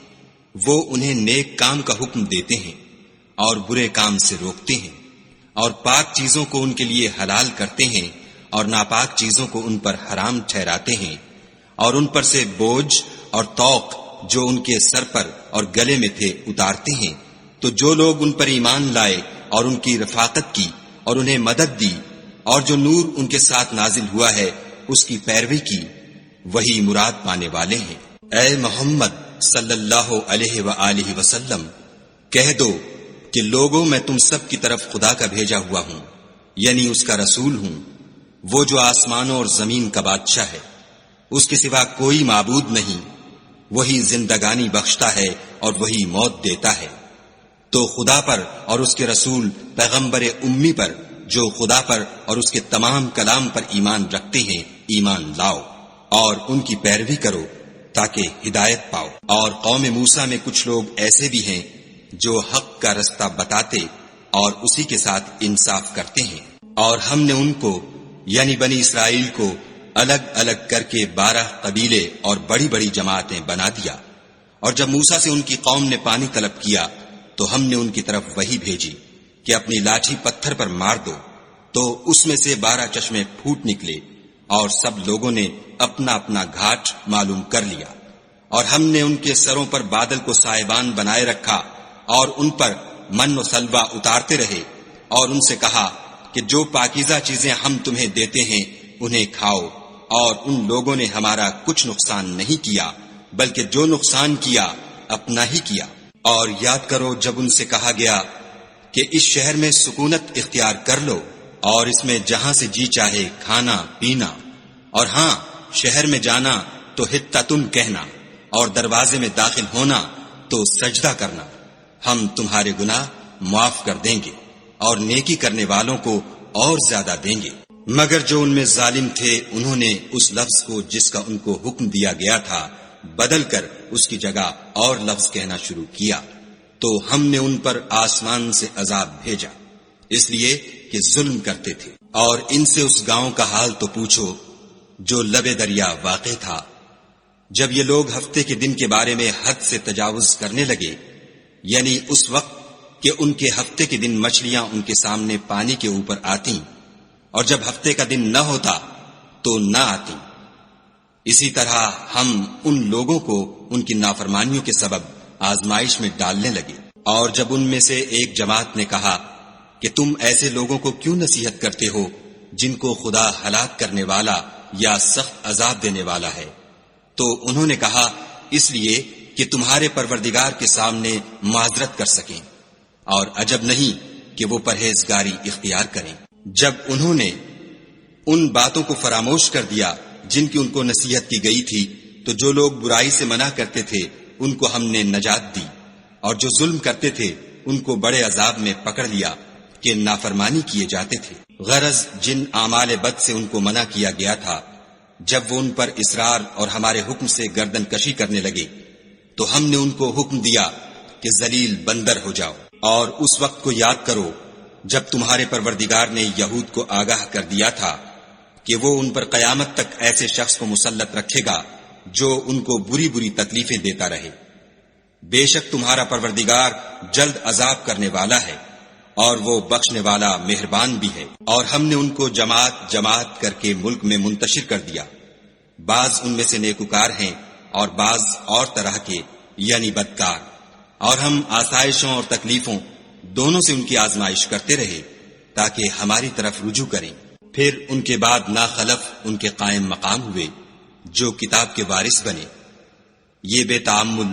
وہ انہیں نیک کام کا حکم دیتے ہیں اور برے کام سے روکتے ہیں، اور پاک چیزوں کو ان کے لیے حلال کرتے ہیں اور ناپاک چیزوں کو ان پر حرام ٹھہراتے ہیں، اور ان پر سے بوجھ اور طوق جو ان کے سر پر اور گلے میں تھے اتارتے ہیں۔ تو جو لوگ ان پر ایمان لائے اور ان کی رفاقت کی اور انہیں مدد دی، اور جو نور ان کے ساتھ نازل ہوا ہے اس کی پیروی کی، وہی مراد پانے والے ہیں۔ اے محمد صلی اللہ علیہ وآلہ وسلم، کہہ دو کہ لوگوں میں تم سب کی طرف خدا کا بھیجا ہوا ہوں، یعنی اس کا رسول ہوں، وہ جو آسمانوں اور زمین کا بادشاہ ہے، اس کے سوا کوئی معبود نہیں، وہی زندگانی بخشتا ہے اور وہی موت دیتا ہے۔ تو خدا پر اور اس کے رسول پیغمبر امی پر جو خدا پر اور اس کے تمام کلام پر ایمان رکھتے ہیں ایمان لاؤ، اور ان کی پیروی کرو تاکہ ہدایت پاؤ۔ اور قوم موسیٰ میں کچھ لوگ ایسے بھی ہیں جو حق کا رستہ بتاتے اور اسی کے ساتھ انصاف کرتے ہیں، اور ہم نے ان کو یعنی بنی اسرائیل کو الگ الگ کر کے 12 قبیلے اور بڑی بڑی جماعتیں بنا دیا۔ اور جب موسیٰ سے ان کی قوم نے پانی طلب کیا تو ہم نے ان کی طرف وحی بھیجی کہ اپنی لاٹھی پتھر پر مار دو، تو اس میں سے 12 چشمے پھوٹ نکلے، اور سب لوگوں نے اپنا اپنا گھاٹ معلوم کر لیا۔ اور ہم نے ان کے سروں پر بادل کو سائبان بنائے رکھا اور ان پر من و سلوہ اتارتے رہے، اور ان سے کہا کہ جو پاکیزہ چیزیں ہم تمہیں دیتے ہیں انہیں کھاؤ، اور ان لوگوں نے ہمارا کچھ نقصان نہیں کیا بلکہ جو نقصان کیا اپنا ہی کیا۔ اور یاد کرو جب ان سے کہا گیا کہ اس شہر میں سکونت اختیار کر لو اور اس میں جہاں سے جی چاہے کھانا پینا، اور ہاں شہر میں جانا تو حطۃ کہنا، اور دروازے میں داخل ہونا تو سجدہ کرنا، ہم تمہارے گناہ معاف کر دیں گے اور نیکی کرنے والوں کو اور زیادہ دیں گے۔ مگر جو ان میں ظالم تھے انہوں نے اس لفظ کو جس کا ان کو حکم دیا گیا تھا بدل کر اس کی جگہ اور لفظ کہنا شروع کیا، تو ہم نے ان پر آسمان سے عذاب بھیجا، اس لیے کہ ظلم کرتے تھے۔ اور ان سے اس گاؤں کا حال تو پوچھو جو لبے دریا واقع تھا۔ جب یہ لوگ ہفتے کے دن کے بارے میں حد سے تجاوز کرنے لگے، یعنی اس وقت کہ ان کے ہفتے کے دن مچھلیاں ان کے سامنے پانی کے اوپر آتی، اور جب ہفتے کا دن نہ ہوتا تو نہ آتی، اسی طرح ہم ان لوگوں کو ان کی نافرمانیوں کے سبب آزمائش میں ڈالنے لگے۔ اور جب ان میں سے ایک جماعت نے کہا کہ تم ایسے لوگوں کو کیوں نصیحت کرتے ہو جن کو خدا ہلاک کرنے والا یا سخت عذاب دینے والا ہے، تو انہوں نے کہا اس لیے کہ تمہارے پروردگار کے سامنے معذرت کر سکیں، اور عجب نہیں کہ وہ پرہیزگاری اختیار کریں۔ جب انہوں نے ان باتوں کو فراموش کر دیا جن کی ان کو نصیحت کی گئی تھی، تو جو لوگ برائی سے منع کرتے تھے ان کو ہم نے نجات دی، اور جو ظلم کرتے تھے ان کو بڑے عذاب میں پکڑ لیا کہ نافرمانی کیے جاتے تھے۔ غرض جن اعمال بد سے ان کو منع کیا گیا تھا، جب وہ ان پر اصرار اور ہمارے حکم سے گردن کشی کرنے لگے تو ہم نے ان کو حکم دیا کہ ذلیل بندر ہو جاؤ۔ اور اس وقت کو یاد کرو جب تمہارے پروردگار نے یہود کو آگاہ کر دیا تھا کہ وہ ان پر قیامت تک ایسے شخص کو مسلط رکھے گا جو ان کو بری بری تکلیفیں دیتا رہے۔ بے شک تمہارا پروردگار جلد عذاب کرنے والا ہے، اور وہ بخشنے والا مہربان بھی ہے۔ اور ہم نے ان کو جماعت جماعت کر کے ملک میں منتشر کر دیا، بعض ان میں سے نیکوکار ہیں اور بعض اور طرح کے یعنی بدکار، اور ہم آسائشوں اور تکلیفوں دونوں سے ان کی آزمائش کرتے رہے تاکہ ہماری طرف رجوع کریں۔ پھر ان کے بعد ناخلف ان کے قائم مقام ہوئے جو کتاب کے وارث بنے، یہ بے تعمل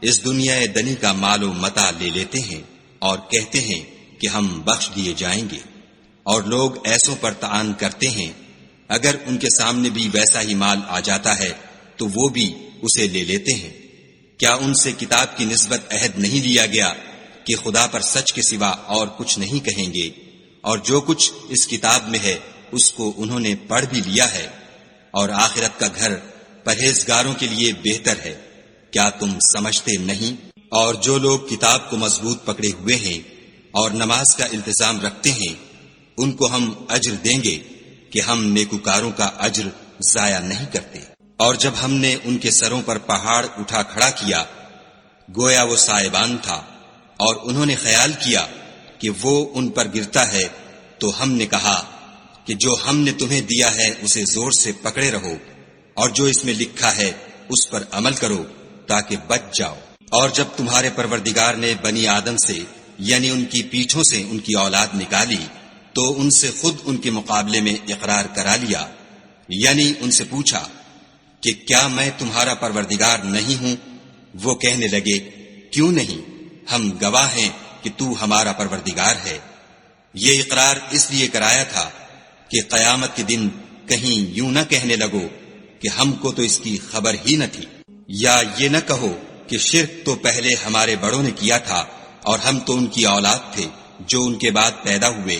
اس دنیا دنی کا مال و متاع لے لیتے ہیں اور کہتے ہیں کہ ہم بخش دیے جائیں گے، اور لوگ ایسوں پر طعن کرتے ہیں اگر ان کے سامنے بھی ویسا ہی مال آ جاتا ہے تو وہ بھی اسے لے لیتے ہیں۔ کیا ان سے کتاب کی نسبت عہد نہیں لیا گیا کہ خدا پر سچ کے سوا اور کچھ نہیں کہیں گے، اور جو کچھ اس کتاب میں ہے اس کو انہوں نے پڑھ بھی لیا ہے، اور آخرت کا گھر پرہیزگاروں کے لیے بہتر ہے، کیا تم سمجھتے نہیں؟ اور جو لوگ کتاب کو مضبوط پکڑے ہوئے ہیں اور نماز کا التزام رکھتے ہیں ان کو ہم اجر دیں گے کہ ہم نیکوکاروں کا اجر ضائع نہیں کرتے۔ اور جب ہم نے ان کے سروں پر پہاڑ اٹھا کھڑا کیا گویا وہ سائبان تھا، اور انہوں نے خیال کیا کہ وہ ان پر گرتا ہے، تو ہم نے کہا کہ جو ہم نے تمہیں دیا ہے اسے زور سے پکڑے رہو، اور جو اس میں لکھا ہے اس پر عمل کرو تاکہ بچ جاؤ۔ اور جب تمہارے پروردگار نے بنی آدم سے یعنی ان کی پیٹھوں سے ان کی اولاد نکالی تو ان سے خود ان کے مقابلے میں اقرار کرا لیا، یعنی ان سے پوچھا کہ کیا میں تمہارا پروردگار نہیں ہوں؟ وہ کہنے لگے کیوں نہیں، ہم گواہ ہیں کہ تو ہمارا پروردگار ہے۔ یہ اقرار اس لیے کرایا تھا کہ قیامت کے دن کہیں یوں نہ کہنے لگو کہ ہم کو تو اس کی خبر ہی نہ تھی، یا یہ نہ کہو کہ شرک تو پہلے ہمارے بڑوں نے کیا تھا اور ہم تو ان کی اولاد تھے جو ان کے بعد پیدا ہوئے،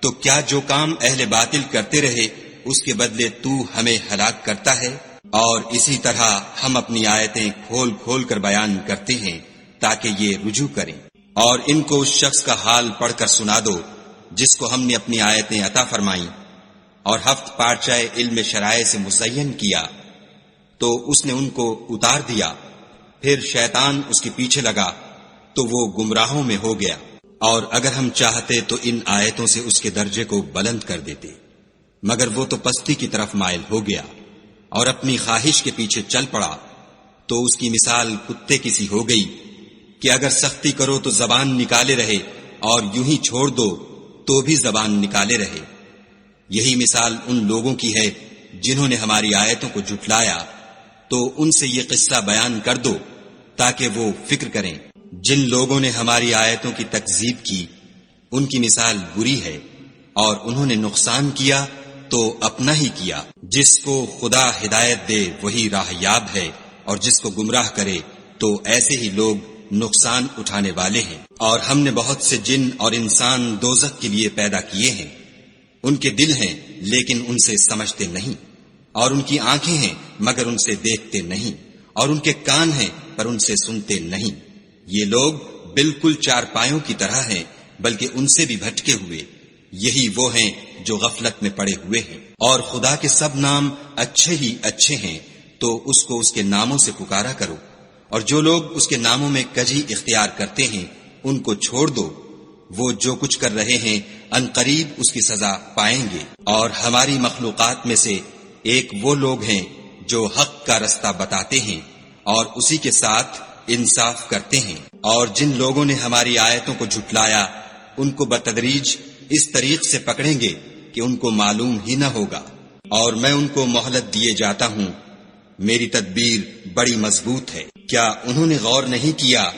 تو کیا جو کام اہل باطل کرتے رہے اس کے بدلے تو ہمیں ہلاک کرتا ہے؟ اور اسی طرح ہم اپنی آیتیں کھول کھول کر بیان کرتے ہیں تاکہ یہ رجوع کریں۔ اور ان کو اس شخص کا حال پڑھ کر سنا دو جس کو ہم نے اپنی آیتیں عطا فرمائیں اور ہفت پارچہ علم شرائع سے مزین کیا، تو اس نے ان کو اتار دیا، پھر شیطان اس کے پیچھے لگا تو وہ گمراہوں میں ہو گیا۔ اور اگر ہم چاہتے تو ان آیتوں سے اس کے درجے کو بلند کر دیتے، مگر وہ تو پستی کی طرف مائل ہو گیا اور اپنی خواہش کے پیچھے چل پڑا، تو اس کی مثال کتے کی سی ہو گئی کہ اگر سختی کرو تو زبان نکالے رہے اور یوں ہی چھوڑ دو تو بھی زبان نکالے رہے۔ یہی مثال ان لوگوں کی ہے جنہوں نے ہماری آیتوں کو جھٹلایا، تو ان سے یہ قصہ بیان کر دو تاکہ وہ فکر کریں۔ جن لوگوں نے ہماری آیتوں کی تکذیب کی ان کی مثال بری ہے، اور انہوں نے نقصان کیا تو اپنا ہی کیا۔ جس کو خدا ہدایت دے وہی راہ یاب ہے، اور جس کو گمراہ کرے تو ایسے ہی لوگ نقصان اٹھانے والے ہیں۔ اور ہم نے بہت سے جن اور انسان دوزخ کے لیے پیدا کیے ہیں، ان کے دل ہیں لیکن ان سے سمجھتے نہیں، اور ان کی آنکھیں ہیں مگر ان سے دیکھتے نہیں، اور ان کے کان ہیں پر ان سے سنتے نہیں۔ یہ لوگ بالکل چار پایوں کی طرح ہیں بلکہ ان سے بھی بھٹکے ہوئے، یہی وہ ہیں جو غفلت میں پڑے ہوئے ہیں۔ اور خدا کے سب نام اچھے ہی اچھے ہیں، تو اس کو اس کے ناموں سے پکارا کرو، اور جو لوگ اس کے ناموں میں کجی اختیار کرتے ہیں ان کو چھوڑ دو، وہ جو کچھ کر رہے ہیں عنقریب اس کی سزا پائیں گے۔ اور ہماری مخلوقات میں سے ایک وہ لوگ ہیں جو حق کا رستہ بتاتے ہیں اور اسی کے ساتھ انصاف کرتے ہیں۔ اور جن لوگوں نے ہماری آیتوں کو جھٹلایا ان کو بتدریج اس طریق سے پکڑیں گے کہ ان کو معلوم ہی نہ ہوگا، اور میں ان کو مہلت دیے جاتا ہوں، میری تدبیر بڑی مضبوط ہے۔ کیا انہوں نے غور نہیں کیا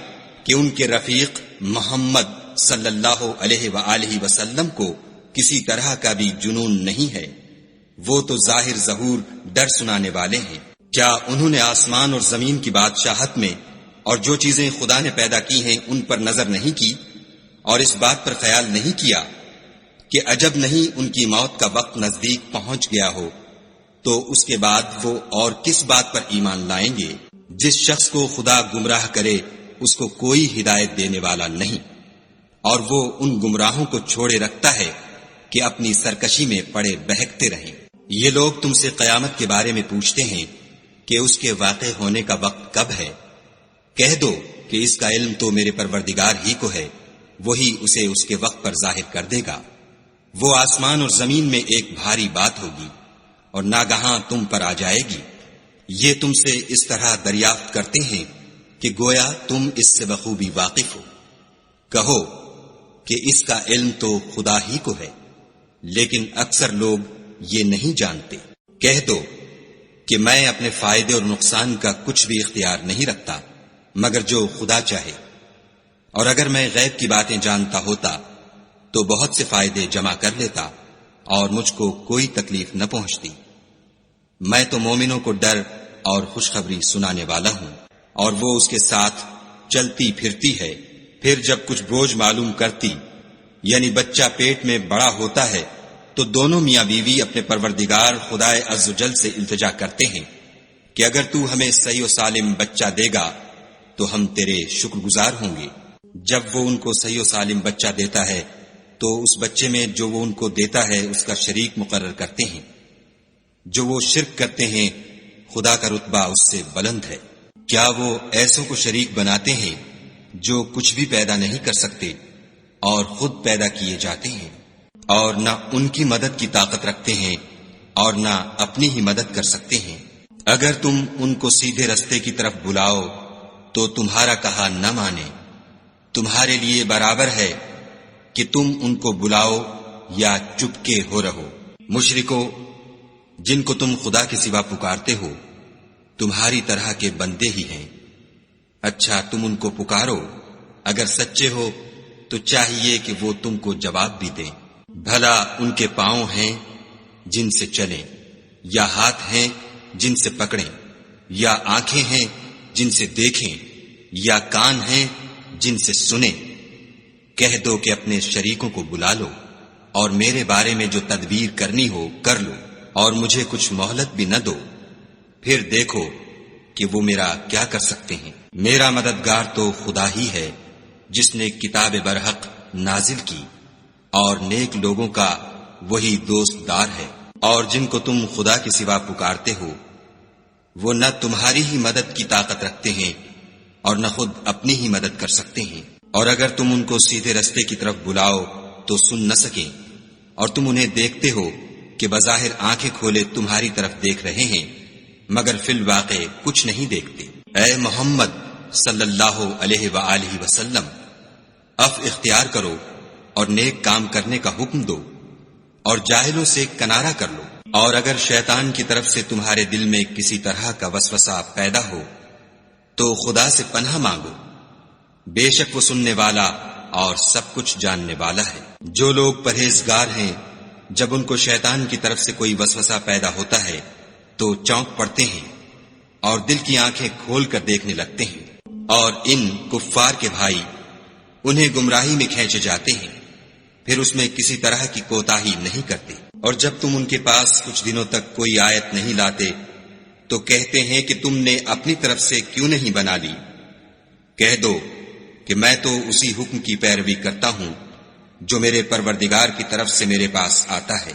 کہ ان کے رفیق محمد صلی اللہ علیہ وآلہ وسلم کو کسی طرح کا بھی جنون نہیں ہے؟ وہ تو ظاہر ظہور ڈر سنانے والے ہیں۔ کیا انہوں نے آسمان اور زمین کی بادشاہت میں اور جو چیزیں خدا نے پیدا کی ہیں ان پر نظر نہیں کی، اور اس بات پر خیال نہیں کیا کہ عجب نہیں ان کی موت کا وقت نزدیک پہنچ گیا ہو، تو اس کے بعد وہ اور کس بات پر ایمان لائیں گے؟ جس شخص کو خدا گمراہ کرے اس کو کوئی ہدایت دینے والا نہیں، اور وہ ان گمراہوں کو چھوڑے رکھتا ہے کہ اپنی سرکشی میں پڑے بہکتے رہیں۔ یہ لوگ تم سے قیامت کے بارے میں پوچھتے ہیں کہ اس کے واقع ہونے کا وقت کب ہے؟ کہہ دو کہ اس کا علم تو میرے پروردگار ہی کو ہے، وہی اسے اس کے وقت پر ظاہر کر دے گا۔ وہ آسمان اور زمین میں ایک بھاری بات ہوگی اور ناگہاں تم پر آ جائے گی۔ یہ تم سے اس طرح دریافت کرتے ہیں کہ گویا تم اس سے بخوبی واقف ہو۔ کہو کہ اس کا علم تو خدا ہی کو ہے، لیکن اکثر لوگ یہ نہیں جانتے۔ کہہ دو کہ میں اپنے فائدے اور نقصان کا کچھ بھی اختیار نہیں رکھتا مگر جو خدا چاہے، اور اگر میں غیب کی باتیں جانتا ہوتا تو بہت سے فائدے جمع کر لیتا اور مجھ کو کوئی تکلیف نہ پہنچتی۔ میں تو مومنوں کو ڈر اور خوشخبری سنانے والا ہوں، اور وہ اس کے ساتھ چلتی پھرتی ہے۔ پھر جب کچھ بوجھ معلوم کرتی، یعنی بچہ پیٹ میں بڑا ہوتا ہے، تو دونوں میاں بیوی اپنے پروردگار خدائے عز و جل سے التجا کرتے ہیں کہ اگر تو ہمیں صحیح و سالم بچہ دے گا تو ہم تیرے شکر گزار ہوں گے۔ جب وہ ان کو صحیح و سالم بچہ دیتا ہے تو اس بچے میں جو وہ ان کو دیتا ہے اس کا شریک مقرر کرتے ہیں۔ جو وہ شرک کرتے ہیں خدا کا رتبہ اس سے بلند ہے۔ کیا وہ ایسوں کو شریک بناتے ہیں جو کچھ بھی پیدا نہیں کر سکتے اور خود پیدا کیے جاتے ہیں، اور نہ ان کی مدد کی طاقت رکھتے ہیں اور نہ اپنی ہی مدد کر سکتے ہیں۔ اگر تم ان کو سیدھے رستے کی طرف بلاؤ تو تمہارا کہا نہ مانے۔ تمہارے لیے برابر ہے کہ تم ان کو بلاؤ یا چپکے ہو رہو۔ مشرکو، جن کو تم خدا کے سوا پکارتے ہو تمہاری طرح کے بندے ہی ہیں۔ اچھا تم ان کو پکارو، اگر سچے ہو تو چاہیے کہ وہ تم کو جواب بھی دیں۔ بھلا ان کے پاؤں ہیں جن سے چلیں، یا ہاتھ ہیں جن سے پکڑیں، یا آنکھیں ہیں جن سے دیکھیں، یا کان ہیں جن سے سنیں؟ کہہ دو کہ اپنے شریکوں کو بلا لو اور میرے بارے میں جو تدبیر کرنی ہو کر لو، اور مجھے کچھ مہلت بھی نہ دو، پھر دیکھو کہ وہ میرا کیا کر سکتے ہیں۔ میرا مددگار تو خدا ہی ہے جس نے کتاب برحق نازل کی، اور نیک لوگوں کا وہی دوست دار ہے۔ اور جن کو تم خدا کے سوا پکارتے ہو وہ نہ تمہاری ہی مدد کی طاقت رکھتے ہیں اور نہ خود اپنی ہی مدد کر سکتے ہیں۔ اور اگر تم ان کو سیدھے رستے کی طرف بلاؤ تو سن نہ سکیں، اور تم انہیں دیکھتے ہو کہ بظاہر آنکھیں کھولے تمہاری طرف دیکھ رہے ہیں مگر فی الواقع کچھ نہیں دیکھتے۔ اے محمد صلی اللہ علیہ وآلہ وسلم، عفو اختیار کرو اور نیک کام کرنے کا حکم دو، اور جاہلوں سے کنارہ کر لو۔ اور اگر شیطان کی طرف سے تمہارے دل میں کسی طرح کا وسوسہ پیدا ہو تو خدا سے پناہ مانگو، بے شک وہ سننے والا اور سب کچھ جاننے والا ہے۔ جو لوگ پرہیزگار ہیں جب ان کو شیطان کی طرف سے کوئی وسوسہ پیدا ہوتا ہے تو چونک پڑتے ہیں اور دل کی آنکھیں کھول کر دیکھنے لگتے ہیں، اور ان کفار کے بھائی انہیں گمراہی میں کھینچے جاتے ہیں، پھر اس میں کسی طرح کی کوتاہی نہیں کرتے۔ اور جب تم ان کے پاس کچھ دنوں تک کوئی آیت نہیں لاتے تو کہتے ہیں کہ تم نے اپنی طرف سے کیوں نہیں بنا لی۔ کہہ دو کہ میں تو اسی حکم کی پیروی کرتا ہوں جو میرے پروردگار کی طرف سے میرے پاس آتا ہے۔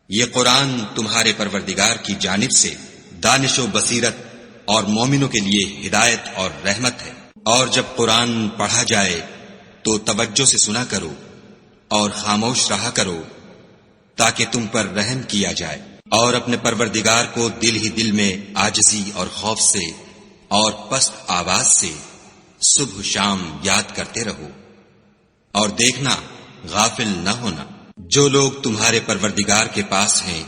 یہ قرآن تمہارے پروردگار کی جانب سے دانش و بصیرت اور مومنوں کے لیے ہدایت اور رحمت ہے۔ اور جب قرآن پڑھا جائے تو توجہ سے سنا کرو اور خاموش رہا کرو تاکہ تم پر رحم کیا جائے، اور اپنے پروردگار کو دل ہی دل میں عاجزی اور خوف سے اور پست آواز سے صبح شام یاد کرتے رہو، اور دیکھنا غافل نہ ہونا۔ جو لوگ تمہارے پروردگار کے پاس ہیں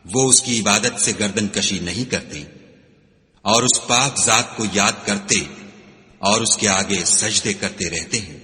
وہ اس کی عبادت سے گردن کشی نہیں کرتے اور اس پاک ذات کو یاد کرتے اور اس کے آگے سجدے کرتے رہتے ہیں۔